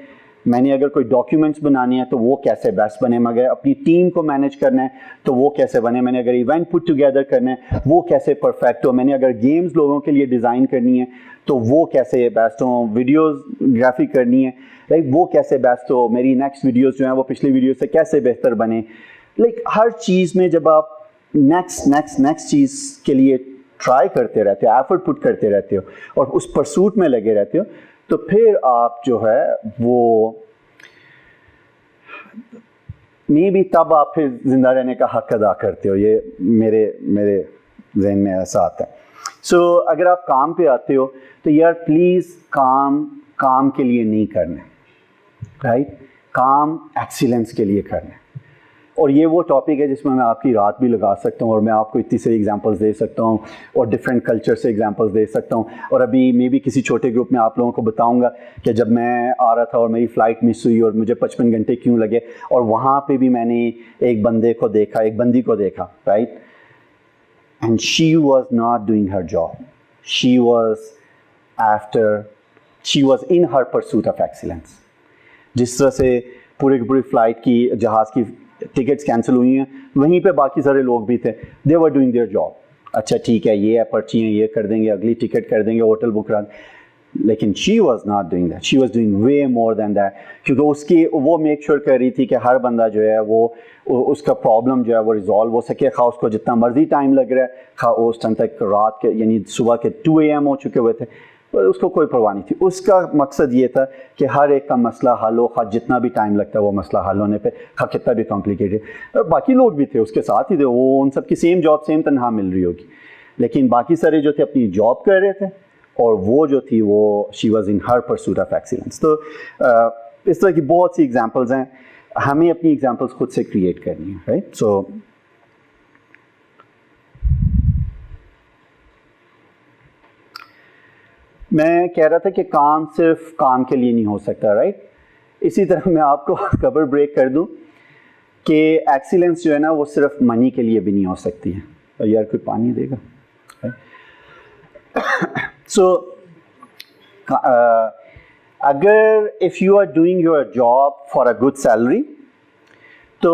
मैंने अगर कोई डॉक्यूमेंट्स बनाने हैं तो वो कैसे बेस्ट बने, मगर अपनी टीम को मैनेज करना है तो वो कैसे बने, मैंने अगर इवेंट पुट टुगेदर करना है वो कैसे परफेक्ट हो, मैंने अगर गेम्स लोगों के लिए डिज़ाइन करनी है तो वो कैसे बेस्ट हो, वीडियोग्राफी करनी है लाइक वो कैसे बेस्ट हो, मेरी नेक्स्ट वीडियोस जो हैं वो पिछली वीडियो से कैसे बेहतर बने। लाइक हर चीज़ में जब आप नेक्स्ट चीज़ के लिए ट्राई करते रहते हो, एफर्ट पुट करते रहते हो और उस परसूट में लगे रहते हो, तो फिर आप जो है वो मे बी तब आप फिर जिंदा रहने का हक अदा करते हो। ये मेरे जहन में ऐसा आता है। सो अगर आप काम पे आते हो तो यार प्लीज़ काम के लिए नहीं करना, राइट? काम एक्सीलेंस के लिए करना। और ये वो टॉपिक है जिसमें मैं आपकी रात भी लगा सकता हूँ और मैं आपको इतनी सारी एग्जांपल्स दे सकता हूँ और डिफरेंट कल्चर से एग्जांपल्स दे सकता हूँ। और अभी मे बी किसी छोटे ग्रुप में आप लोगों को बताऊँगा कि जब मैं आ रहा था और मेरी फ़्लाइट मिस हुई और मुझे 55 घंटे क्यों लगे, और वहाँ पे भी मैंने एक बंदी को देखा, right? And she was not doing her job, she was in her pursuit of excellence. जिस तरह से पूरी फ़्लाइट की जहाज़ की टिकट्स कैंसिल हुई हैं, वहीं पे बाकी सारे लोग भी थे, दे वर डूइंग देयर जॉब। अच्छा ठीक है, ये है पर्ची है, ये कर देंगे, अगली टिकट कर देंगे, होटल बुक करा, लेकिन she was not doing that, she was doing way more than that. क्योंकि उसकी वो मेक श्योर कर रही थी कि हर बंदा जो है वो उसका प्रॉब्लम जो है वो रिजॉल्व हो सके, खा उसको जितना मर्जी टाइम लग रहा है, खा उस टाइम तक रात के यानी सुबह के 2 AM हो चुके हुए थे, पर उसको कोई परवाह नहीं थी। उसका मकसद ये था कि हर एक का मसला हल हो, खा जितना भी टाइम लगता है वो मसला हल होने पे, खा कितना भी कॉम्प्लिकेटेड। बाकी लोग भी थे उसके साथ ही थे, वो उन सब की सेम जॉब सेम तनख्वाह मिल रही होगी, लेकिन बाकी सारे जो थे अपनी जॉब कर रहे थे और वो जो थी वो she was in her pursuit of excellence. तो इस तरह की बहुत सी एग्जाम्पल्स हैं, हमें अपनी एग्जाम्पल्स खुद से क्रिएट करनी है, राइट? सो मैं कह रहा था कि काम सिर्फ काम के लिए नहीं हो सकता, राइट? इसी तरह मैं आपको कवर ब्रेक कर दूं कि एक्सीलेंस जो है ना वो सिर्फ मनी के लिए भी नहीं हो सकती है। और यार कोई पानी देगा? सो अगर if you are doing your job for a good salary तो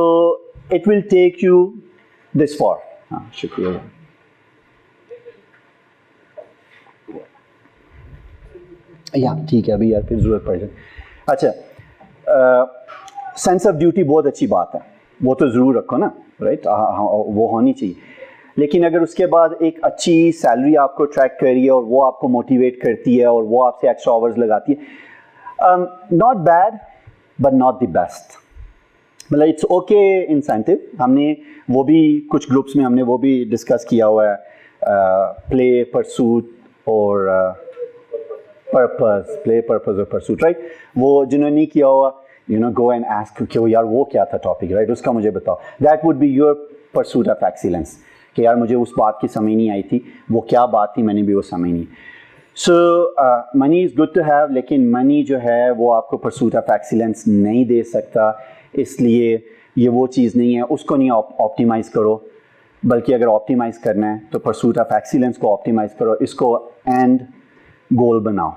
it will take you this far. हाँ शुक्रिया। या ठीक है, अभी यार फिर ज़रूरत पड़ जाए। अच्छा, सेंस ऑफ ड्यूटी बहुत अच्छी बात है, वो तो ज़रूर रखो ना, राइट? वो होनी चाहिए। लेकिन अगर उसके बाद एक अच्छी सैलरी आपको ट्रैक कर रही है और वो आपको मोटिवेट करती है और वो आपसे एक्स्ट्रा आवर्स लगाती है, not bad but not the best. मतलब इट्स ओके इंसेंटिव, हमने वो भी कुछ ग्रुप्स में हमने वो भी डिस्कस किया हुआ है, प्ले, परसूट और प्ले, पर्पस और परसूट, राइट? वो जिन्होंने नहीं किया हुआ, you know, go and ask कि वो यार वो क्या था टॉपिक, राइट? उसका मुझे बताओ। That would be your pursuit of excellence कि यार मुझे उस बात की समझ नहीं आई थी, वो क्या बात थी, मैंने भी वो समझ नहीं। So money is good to have, लेकिन मनी जो है वो आपको परसूट ऑफ एक्सीलेंस नहीं दे सकता, इसलिए ये वो चीज़ नहीं है, उसको नहीं ऑप्टिमाइज़ करो, बल्कि अगर ऑप्टिमाइज़ करना है तो परसूट ऑफ एक्सीलेंस को ऑप्टिमाइज़ करो, इसको एंड गोल बनाओ,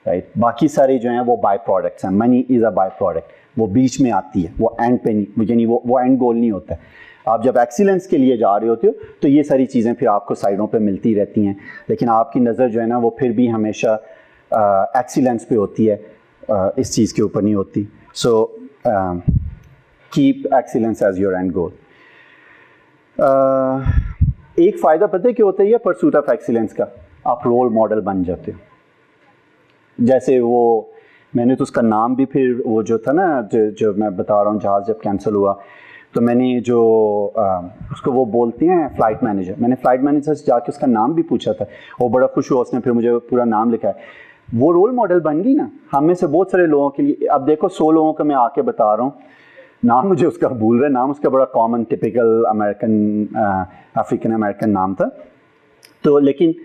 राइट? बाकी सारे जो हैं वो बाय प्रोडक्ट्स हैं, money is a by product, वो बीच में आती है, वो एंड पे नहीं, यानी वो एंड गोल नहीं होता है। आप जब एक्सीलेंस के लिए जा रहे होते हो तो ये सारी चीज़ें फिर आपको साइडों पे मिलती रहती हैं, लेकिन आपकी नज़र जो है ना वो फिर भी हमेशा एक्सीलेंस पे होती है, इस चीज़ के ऊपर नहीं होती। So keep excellence as your end goal. एक फ़ायदा पता है क्या होता है ये परसूट ऑफ एक्सीलेंस का? आप रोल मॉडल बन जाते हो। जैसे वो मैंने तो उसका नाम भी फिर वो जो था ना जो मैं बता रहा हूँ, जहाज़ जब कैंसिल हुआ तो मैंने जो उसको वो बोलते हैं फ़्लाइट मैनेजर, मैंने फ़्लाइट मैनेजर से जाके उसका नाम भी पूछा था, वो बड़ा खुश हुआ, उसने फिर मुझे पूरा नाम लिखा है। वो रोल मॉडल बन गई ना हम में से बहुत सारे लोगों के लिए। अब देखो 100 लोगों का मैं आके बता रहा हूँ, नाम मुझे उसका भूल रहा है, नाम उसका बड़ा common typical American African American नाम था, तो लेकिन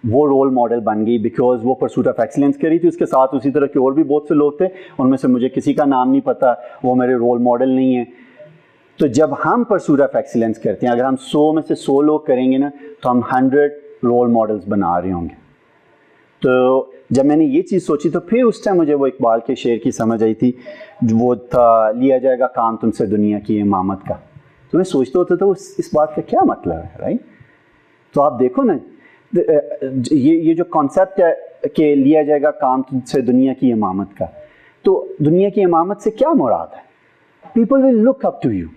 वो रोल मॉडल बन गई बिकॉज वो परसूट ऑफ एक्सीलेंस करी थी, उसके साथ उसी तरह के और भी बहुत से लोग थे, उनमें से मुझे किसी का नाम नहीं पता, वो मेरे रोल मॉडल नहीं है। तो जब हम परसूट ऑफ एक्सीलेंस करते हैं, अगर हम 100 में से 100 लोग करेंगे ना, तो हम 100 रोल मॉडल्स बना रहे होंगे। तो जब मैंने ये चीज़ सोची तो फिर उस टाइम मुझे वो इकबाल के शेर की समझ आई थी, वो था लिया जाएगा काम तुमसे दुनिया की इमामत का। तो मैं सोचता होता था इस बात का क्या मतलब है, राइट? तो आप देखो ना, ये जो कॉन्सेप्ट है कि लिया जाएगा काम तुमसे दुनिया की इमामत का, तो दुनिया की इमामत से क्या मुराद है? People will look up to you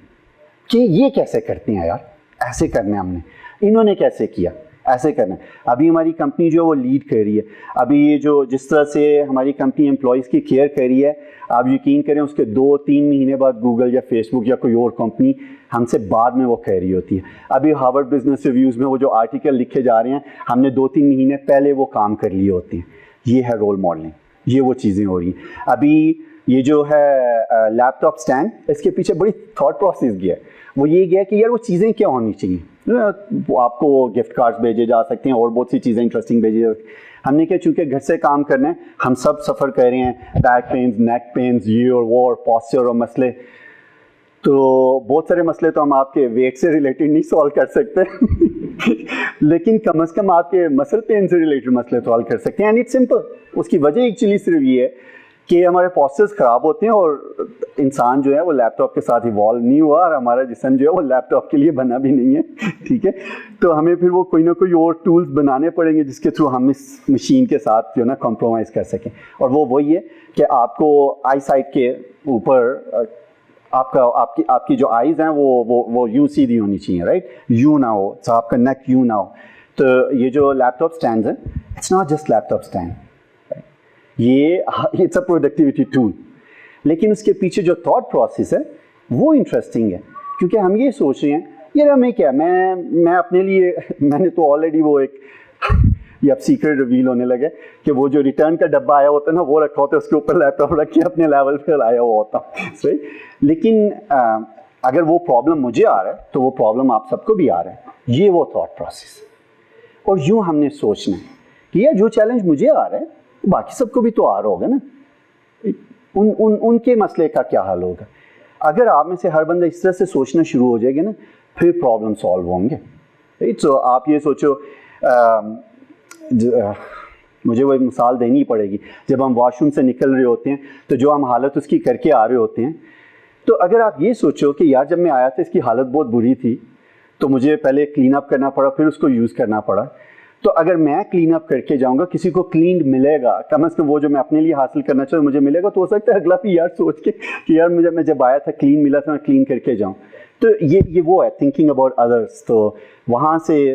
कि ये कैसे करते हैं यार, ऐसे करने हमने, इन्होंने कैसे किया, ऐसे करना। अभी हमारी कंपनी जो है वो लीड कर रही है, अभी ये जो जिस तरह से हमारी कंपनी एम्प्लॉयज़ की केयर कर रही है, आप यकीन करें उसके 2-3 महीने बाद गूगल या फेसबुक या कोई और कंपनी हमसे बाद में वो कह रही होती है। अभी हार्वर्ड बिजनेस रिव्यूज़ में वो जो आर्टिकल लिखे जा रहे हैं, हमने 2-3 महीने पहले वो काम कर लिए होते हैं। ये है रोल मॉडलिंग, ये वो चीज़ें हो रही हैं। अभी ये जो है लैपटॉप स्टैंड, इसके पीछे बड़ी थॉट प्रोसेस गया है। वो ये गया कि यार वो चीज़ें क्या होनी चाहिए, वो आपको गिफ्ट कार्ड्स भेजे जा सकते हैं और बहुत सी चीज़ें इंटरेस्टिंग भेजी जा सकती हैं। हमने क्या, चूँकि घर से काम करना है, हम सब सफ़र कर रहे हैं, बैक पेन्स, नेक पेन्स, ये और वो और पॉस्चर और मसले, तो बहुत सारे मसले तो हम आपके वेट से रिलेटेड नहीं सॉल्व कर सकते लेकिन कम से कम आपके मसल पेन से रिलेटेड मसले सॉल्व कर सकते हैं। एंड इट्स सिंपल, उसकी वजह एक्चुअली सिर्फ ये है कि हमारे पॉस्चर्स ख़राब होते हैं और इंसान जो है वो लैपटॉप के साथ इवॉल्व नहीं हुआ और हमारा जिस्म जो है वो लैपटॉप के लिए बना भी नहीं है, ठीक है? तो हमें फिर वो कोई ना कोई और टूल्स बनाने पड़ेंगे जिसके थ्रू हम इस मशीन के साथ जो है ना कॉम्प्रोमाइज़ कर सकें। और वो वही है कि आपको आई साइट के ऊपर आपकी जो आइज़ हैं वो यूँ सीधी होनी चाहिए, राइट? यूँ ना हो, तो आपका नेक यूँ ना हो। तो ये जो लैपटॉप स्टैंड है, it's not just laptop stand, ये इट्स अ प्रोडक्टिविटी टूल, लेकिन उसके पीछे जो थॉट प्रोसेस है वो इंटरेस्टिंग है, क्योंकि हम ये सोच रहे हैं यार हमें क्या, मैं अपने लिए मैंने तो ऑलरेडी वो एक ये अब सीक्रेट रिवील होने लगे कि वो जो रिटर्न का डब्बा आया होता है ना, वो रखा होता है, उसके ऊपर लैपटॉप रख के अपने लेवल पर आया हुआ होता है। लेकिन अगर वो प्रॉब्लम मुझे आ रहा है तो वो प्रॉब्लम आप सबको भी आ रहा है, ये वो थॉट प्रोसेस। और यूँ हमने सोचना है कि यार जो चैलेंज मुझे आ रहा है बाकी सबको भी तो आ रहा होगा ना, उनके मसले का क्या हल होगा। अगर आप में से हर बंदा इस तरह से सोचना शुरू हो जाएगा ना, फिर प्रॉब्लम सॉल्व होंगे, राइट? सो आप ये सोचो, मुझे वो एक मिसाल देनी पड़ेगी, जब हम वॉशरूम से निकल रहे होते हैं तो जो हम हालत उसकी करके आ रहे होते हैं, तो अगर आप ये सोचो कि यार जब मैं आया था इसकी हालत बहुत बुरी थी तो मुझे पहले क्लीन अप करना पड़ा, फिर उसको यूज़ करना पड़ा, तो अगर मैं क्लीन अप करके जाऊंगा, किसी को क्लीन मिलेगा, कम से कम वो जो मैं अपने लिए हासिल करना चाहूँ मुझे मिलेगा, तो हो सकता है अगला भी यार सोच के कि यार मैं जब आया था क्लीन मिला था, मैं क्लीन करके जाऊँ। तो ये वो है थिंकिंग अबाउट अदर्स, तो वहाँ से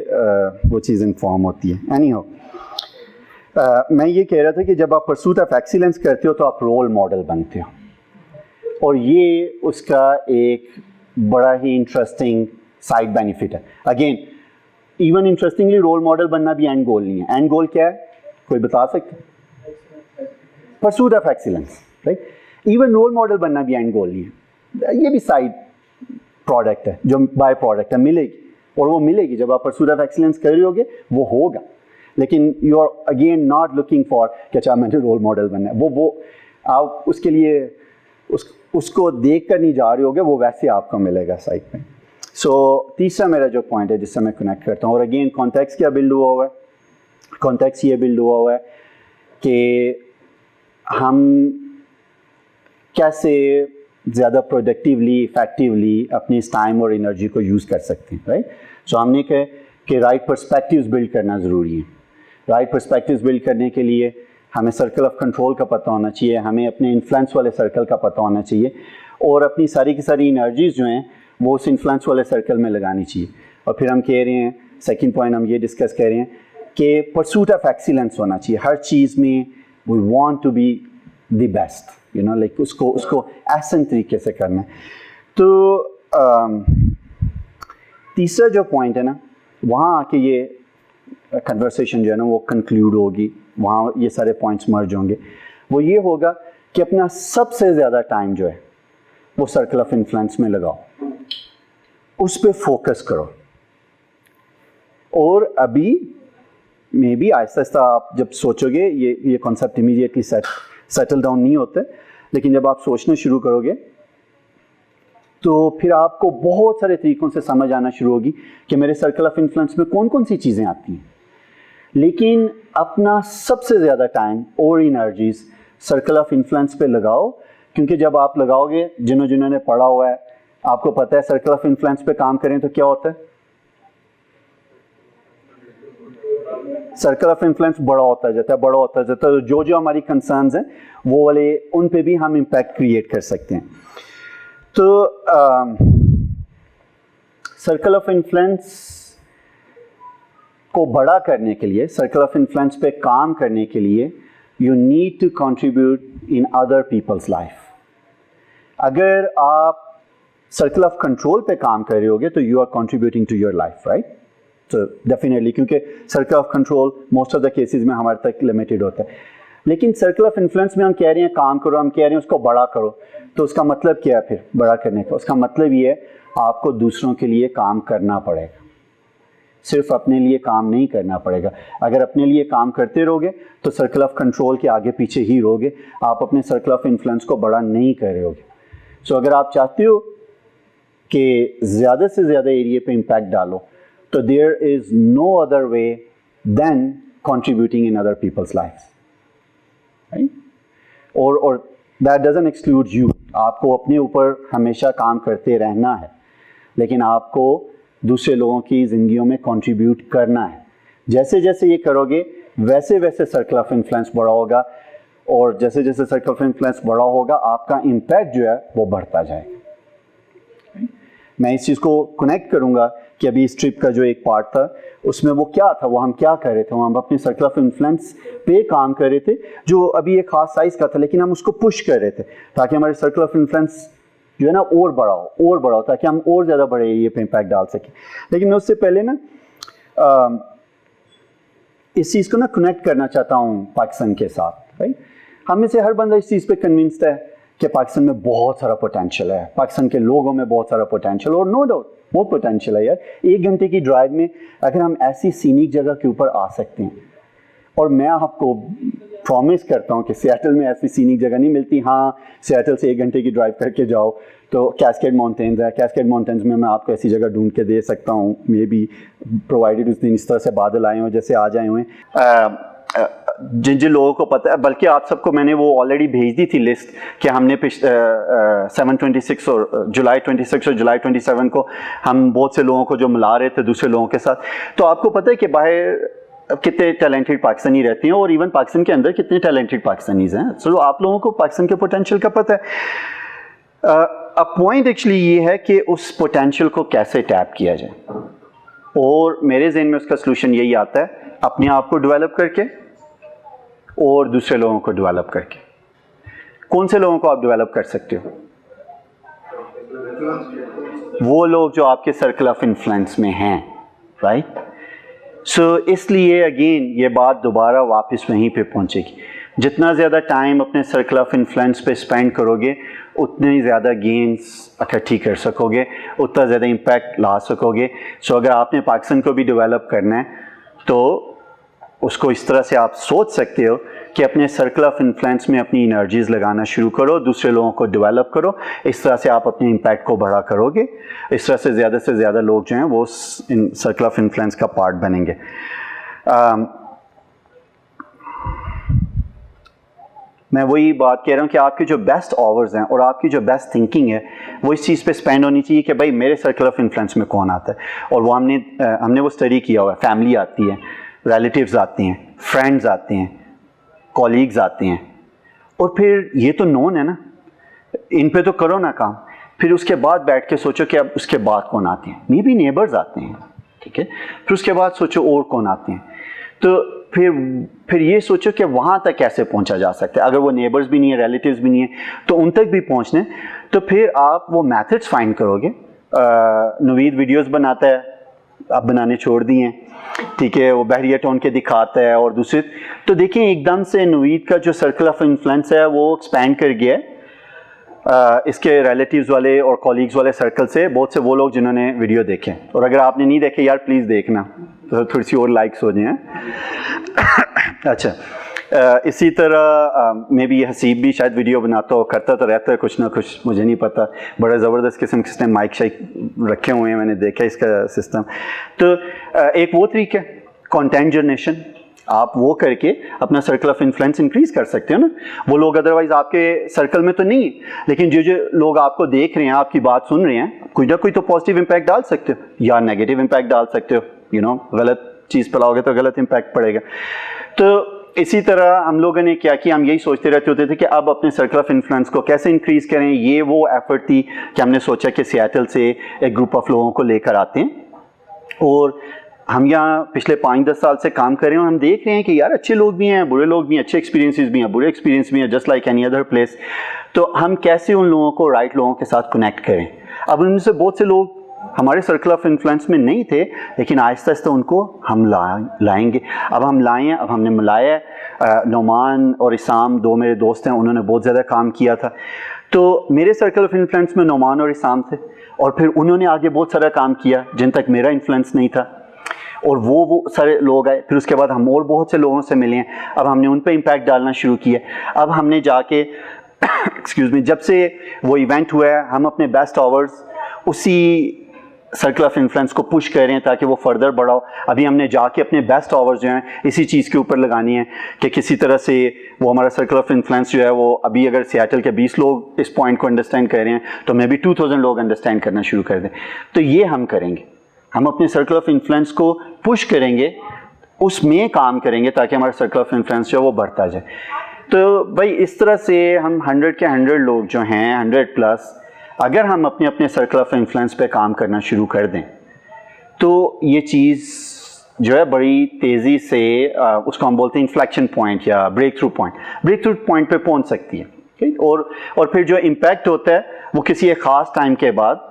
वो चीज़ इन्फॉर्म होती है। एनी हो, मैं ये कह रहा था कि जब आप परसूट ऑफ एक्सीलेंस करते हो तो आप रोल मॉडल बनते हो, और ये उसका एक बड़ा ही इंटरेस्टिंग साइड बेनिफिट है। Again even interestingly role model बनना भी एंड गोल नहीं है। एंड गोल क्या है, कोई बता सकते? Pursuit of excellence, right? Even role model बनना भी एंड गोल नहीं है, ये भी साइड प्रोडक्ट है, जो बाय प्रोडक्ट है, मिलेगी, और वो मिलेगी जब आप परसूट ऑफ एक्सीलेंस कर रहे होगे, वो होगा। लेकिन you are again not looking for कि अच्छा मैंने रोल मॉडल बनना है, वो आप उसके लिए उसको देख कर नहीं जा रहे होगे, वो वैसे आपको मिलेगा साइड पे। सो तीसरा मेरा जो पॉइंट है जिससे मैं कनेक्ट करता हूँ, और अगेन कॉन्टेक्स्ट क्या बिल्ड हुआ हुआ है, कॉन्टेक्स्ट ये बिल्ड हुआ हुआ है कि हम कैसे ज़्यादा प्रोडक्टिवली इफेक्टिवली अपनी इस टाइम और एनर्जी को यूज़ कर सकते हैं, राइट? सो हमने कहा कि राइट पर्सपेक्टिव्स बिल्ड करना ज़रूरी है। राइट पर्सपेक्टिव्स बिल्ड करने के लिए हमें सर्कल ऑफ कंट्रोल का पता होना चाहिए, हमें अपने इन्फ्लुएंस वाले सर्कल का पता होना चाहिए, और अपनी सारी की सारी एनर्जीज़ जो हैं वो उस इन्फ्लुएंस वाले सर्कल में लगानी चाहिए। और फिर हम कह रहे हैं, सेकंड पॉइंट हम ये डिस्कस कर रहे हैं कि परसूट ऑफ एक्सीलेंस होना चाहिए हर चीज़ में। We want to be the best, you know, like उसको एहसन तरीके से करना है। तो तीसरा जो पॉइंट है ना, वहाँ आके ये कन्वर्सेशन जो है ना वो कंक्लूड होगी, वहाँ ये सारे पॉइंट्स मर्ज होंगे। वो ये होगा कि अपना सबसे ज़्यादा टाइम जो है वो सर्कल ऑफ इन्फ्लुएंस में लगाओ, उस पर फोकस करो। और अभी मे बी आहिस्ता आहिस्ता आप जब सोचोगे ये कॉन्सेप्ट इमीडिएटली सेटल डाउन नहीं होते, लेकिन जब आप सोचना शुरू करोगे तो फिर आपको बहुत सारे तरीक़ों से समझ आना शुरू होगी कि मेरे सर्कल ऑफ इन्फ्लुएंस में कौन कौन सी चीज़ें आती हैं। लेकिन अपना सबसे ज़्यादा टाइम और एनर्जीज सर्कल ऑफ इन्फ्लुएंस पे लगाओ, क्योंकि जब आप लगाओगे, जिन्होंने पढ़ा हुआ है आपको पता है सर्कल ऑफ इन्फ्लुएंस पे काम करें तो क्या होता है, सर्कल ऑफ इन्फ्लुएंस बड़ा होता जाता है, बड़ा होता जाता है। जो जो हमारी कंसर्न्स हैं वो वाले उन पे भी हम इम्पैक्ट क्रिएट कर सकते हैं। तो सर्कल ऑफ इन्फ्लुएंस को बड़ा करने के लिए, सर्कल ऑफ इन्फ्लुएंस पे काम करने के लिए you need to contribute in other people's life. अगर आप सर्कल ऑफ कंट्रोल पे काम कर रहे होगे तो you are contributing to your life, right? तो डेफिनेटली, क्योंकि circle of control most of the cases में हमारे तक लिमिटेड होता है। लेकिन सर्कल ऑफ इन्फ्लुएंस में हम कह रहे हैं काम करो, हम कह रहे हैं उसको बड़ा करो, तो उसका मतलब क्या है फिर बड़ा करने का? उसका मतलब ये है आपको दूसरों के लिए काम करना पड़ेगा, सिर्फ अपने लिए काम नहीं करना पड़ेगा। अगर अपने लिए काम करते रहोगे तो सर्कल ऑफ कंट्रोल के आगे पीछे ही रहोगे, आप अपने सर्कल ऑफ इन्फ्लुएंस को बड़ा नहीं कर रहे होगे। सो अगर आप चाहते हो कि ज़्यादा से ज़्यादा एरिया पे इम्पैक्ट डालो, तो there is no other way than contributing in other people's life, right? और दैट डजंट एक्सक्लूड यू, आपको अपने ऊपर हमेशा काम करते रहना है, लेकिन आपको दूसरे लोगों की ज़िंदगियों में कंट्रीब्यूट करना है। जैसे जैसे ये करोगे वैसे वैसे सर्कल ऑफ इन्फ्लुएंस बड़ा होगा, और जैसे जैसे सर्कल ऑफ इन्फ्लुएंस बड़ा होगा आपका इम्पैक्ट जो है वो बढ़ता जाएगा। मैं इस चीज़ को कनेक्ट करूँगा कि अभी इस ट्रिप का जो एक पार्ट था उसमें वो क्या था, वो हम क्या कर रहे थे, वो हम अपने सर्कल ऑफ इन्फ्लुएंस पे काम कर रहे थे, जो अभी एक खास साइज़ का था, लेकिन हम उसको पुश कर रहे थे ताकि हमारे सर्कल ऑफ इन्फ्लुएंस जो है ना और बड़ा हो, ताकि हम और ज़्यादा बड़े एरिया पे इम्पैक्ट डाल सकें। लेकिन मैं उससे पहले ना इस चीज़ को ना कनेक्ट करना चाहता हूँ पाकिस्तान के साथ, राइट? हम में से हर बंदा इस चीज़ पे कन्विंस्ड है कि पाकिस्तान में बहुत सारा पोटेंशियल है, पाकिस्तान के लोगों में बहुत सारा पोटेंशियल, और नो डाउट बहुत पोटेंशियल है यार। 1 घंटे की ड्राइव में अगर हम ऐसी सीनिक जगह के ऊपर आ सकते हैं, और मैं आपको प्रॉमिस करता हूँ कि सियाटल में ऐसी सीनिक जगह नहीं मिलती। हाँ, सियाटल से 1 घंटे की ड्राइव करके जाओ तो कैस्केड माउंटेन्स है, कैस्केड माउंटेन्स में मैं आपको ऐसी जगह ढूंढ के दे सकता हूँ, मे बी प्रोवाइडेड उस दिन इस तरह से बादल आए हों जैसे आज आए हुए हैं। जिन जिन लोगों को पता है, बल्कि आप सबको मैंने वो ऑलरेडी भेज दी थी लिस्ट कि हमने 7/26 और जुलाई 26 और जुलाई 27 को हम बहुत से लोगों को जो मिला रहे थे दूसरे लोगों के साथ। तो आपको पता है कि बाहर कितने टैलेंटेड पाकिस्तानी रहते हैं, और इवन पाकिस्तान के अंदर कितने टैलेंटेड पाकिस्तानीज हैं। सो आप लोगों को पाकिस्तान के पोटेंशियल का पता है। अब पॉइंट एक्चुअली ये है कि उस पोटेंशियल को कैसे टैप किया जाए, और मेरे ज़हन में उसका सलूशन यही आता है अपने आप को डेवलप करके और दूसरे लोगों को डेवलप करके। कौन से लोगों को आप डेवलप कर सकते हो? वो लोग जो आपके सर्कल ऑफ इन्फ्लुएंस में हैं, राइट? सो इसलिए अगेन ये बात दोबारा वापस वहीं पे पहुंचेगी। जितना ज़्यादा टाइम अपने सर्कल ऑफ इन्फ्लुएंस पे स्पेंड करोगे उतने ही ज़्यादा गेन्स इकट्ठी कर सकोगे, उतना ज़्यादा इम्पैक्ट ला सकोगे। सो अगर आपने पाकिस्तान को भी डेवलप करना है तो उसको इस तरह से आप सोच सकते हो कि अपने सर्कल ऑफ इन्फ्लुएंस में अपनी एनर्जीज लगाना शुरू करो, दूसरे लोगों को डेवलप करो। इस तरह से आप अपने इम्पैक्ट को बड़ा करोगे, इस तरह से ज़्यादा लोग जो हैं वो सर्कल ऑफ इन्फ्लुएंस का पार्ट बनेंगे। मैं वही बात कह रहा हूँ कि आपके जो बेस्ट आवर्स हैं और आपकी जो बेस्ट थिंकिंग है वो इस चीज़ पे स्पेंड होनी चाहिए कि भाई मेरे सर्कल ऑफ इन्फ्लुएंस में कौन आता है। और वो हमने वो स्टडी किया हुआ है। फैमिली आती है, रिलेटिव्स आती हैं, फ्रेंड्स आते हैं, कॉलीग्स आते हैं, और फिर ये तो नोन है ना, इन पे तो करो ना काम। फिर उसके बाद बैठ के सोचो कि अब उसके बाद कौन आते हैं। मे बी नेबर्स आते हैं, ठीक है। फिर उसके बाद सोचो और कौन आते हैं। तो फिर ये सोचो कि वहाँ तक कैसे पहुँचा जा सकता है। अगर वो नेबर्स भी नहीं है, रिलेटिव्स भी नहीं है, तो उन तक भी पहुँचने, तो फिर आप वो मेथड्स फाइंड करोगे। नवीद वीडियोस बनाता है, आप बनाने छोड़ दिए, ठीक है, वो बहरिया टोन के दिखाता है। और दूसरे तो देखें एकदम से नवीद का जो सर्कल ऑफ इन्फ्लुएंस है वो एक्सपैंड कर गया है इसके रिलेटिव्स वाले और कॉलीग्स वाले सर्कल से। बहुत से वो लोग जिन्होंने वीडियो देखे, और अगर आपने नहीं देखे यार प्लीज़ देखना, तो थोड़ी सी और लाइक्स हो जाएं। अच्छा, इसी तरह मे बी हसीब भी शायद वीडियो बनाता हो, करता तो रहता है कुछ ना कुछ, मुझे नहीं पता, बड़ा ज़बरदस्त किस्म के माइक शाइक रखे हुए हैं, मैंने देखा इसका सिस्टम। तो एक वो तरीका है कंटेंट जनरेशन, आप वो करके अपना सर्कल ऑफ इन्फ्लुएंस इंक्रीज कर सकते हो ना। वो लोग अदरवाइज आपके सर्कल में तो नहीं, लेकिन जो जो लोग आपको देख रहे हैं, आपकी बात सुन रहे हैं, कोई ना कोई तो पॉजिटिव इम्पैक्ट डाल सकते हो या नेगेटिव इम्पैक्ट डाल सकते हो। यू नो, गलत चीज़ फैलाओगे तो गलत इम्पैक्ट पड़ेगा। तो इसी तरह हम लोगों ने क्या किया, हम यही सोचते रहते होते थे कि अब अपने सर्कल ऑफ इन्फ्लुएंस को कैसे इंक्रीज करें। ये वो एफर्ट थी कि हमने सोचा कि सियाटल से एक ग्रुप ऑफ लोगों को लेकर आते हैं और हम यहाँ पिछले 5-10 साल से काम कर रहे हैं और हम देख रहे हैं कि यार अच्छे लोग भी हैं, बुरे लोग भी हैं, अच्छे एक्सपीरियंसेस भी हैं, बुरे एक्सपीरियंस भी हैं, just like any other place. तो हम कैसे उन लोगों को राइट लोगों के साथ कनेक्ट करें। अब उनमें से बहुत से लोग हमारे सर्कल ऑफ इन्फ्लुएंस में नहीं थे, लेकिन आहिस्ता आहिस्ता उनको हम लाएंगे। अब हम लाए हैं, अब हमने मिलाया। नोमान और इसाम 2 मेरे दोस्त हैं, उन्होंने बहुत ज़्यादा काम किया था। तो मेरे सर्कल ऑफ इन्फ्लुएंस में नोमान और इसाम थे और फिर उन्होंने आगे बहुत सारा काम किया जिन तक मेरा इन्फ्लुएंस नहीं था और वो सारे लोग आए। फिर उसके बाद हम और बहुत से लोगों से मिले हैं, अब हमने उन पे इम्पैक्ट डालना शुरू किया। अब हमने जाके एक्सक्यूज़ मी, जब से वो इवेंट हुआ है, हम अपने बेस्ट आवर्स उसी सर्कल ऑफ इन्फ्लुएंस को पुश कर रहे हैं ताकि वो फर्दर बढ़ाओ। अभी हमने जाके अपने बेस्ट आवर्स जो हैं इसी चीज़ के ऊपर लगानी है कि किसी तरह से वो हमारा सर्कल ऑफ इन्फ्लुएंस जो है वो, अभी अगर सियाटल के 20 लोग इस पॉइंट को अंडरस्टैंड कर रहे हैं तो मे बी 2000 लोग अंडरस्टैंड करना शुरू कर दें। तो ये हम करेंगे, हम अपने सर्कल ऑफ इन्फ्लुएंस को पुश करेंगे, उसमें काम करेंगे ताकि हमारा सर्कल ऑफ इन्फ्लुएंस जो है वो बढ़ता जाए। तो भाई इस तरह से हम 100 के 100 लोग जो हैं, 100+, अगर हम अपने अपने सर्कल ऑफ इन्फ्लुएंस पे काम करना शुरू कर दें तो ये चीज़ जो है बड़ी तेज़ी से उसको हम बोलते हैं इन्फ्लेक्शन पॉइंट या ब्रेक थ्रू पॉइंट पे पहुंच सकती है। ठीक, और फिर जो इम्पैक्ट होता है वो किसी एक ख़ास टाइम के बाद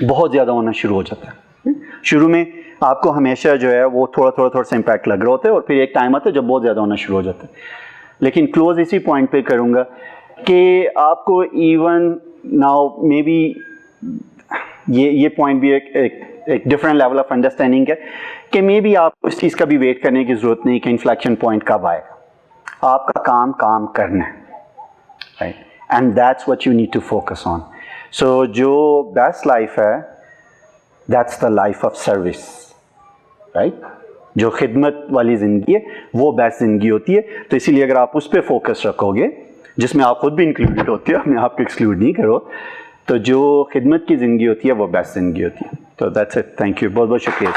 बहुत ज़्यादा होना शुरू हो जाता है। शुरू में आपको हमेशा जो है वो थोड़ा सा इम्पैक्ट लग रहा होता है और फिर एक टाइम आता है जब बहुत ज़्यादा होना शुरू हो जाता है। लेकिन क्लोज इसी पॉइंट पे करूँगा कि आपको इवन नाउ मे बी ये पॉइंट भी एक डिफरेंट लेवल ऑफ अंडरस्टैंडिंग है कि मे बी आपको इस चीज़ का भी वेट करने की ज़रूरत नहीं कि इन्फ्लेक्शन पॉइंट कब आएगा। आपका काम करना है, right, and that's what you need to focus on. So जो बेस्ट लाइफ है, that's the life of service, right. जो खिदमत वाली ज़िंदगी है वो बेस्ट ज़िंदगी होती है। तो इसीलिए अगर आप उस पर फोकस रखोगे, जिसमें आप खुद भी इंक्लूडेड होते हो, अपने आप को एक्सक्लूड नहीं करो, तो जो खिदमत की ज़िंदगी होती है वो बेस्ट ज़िंदगी होती है। तो दैट्स इट, थैंक यू, बहुत बहुत शुक्रिया।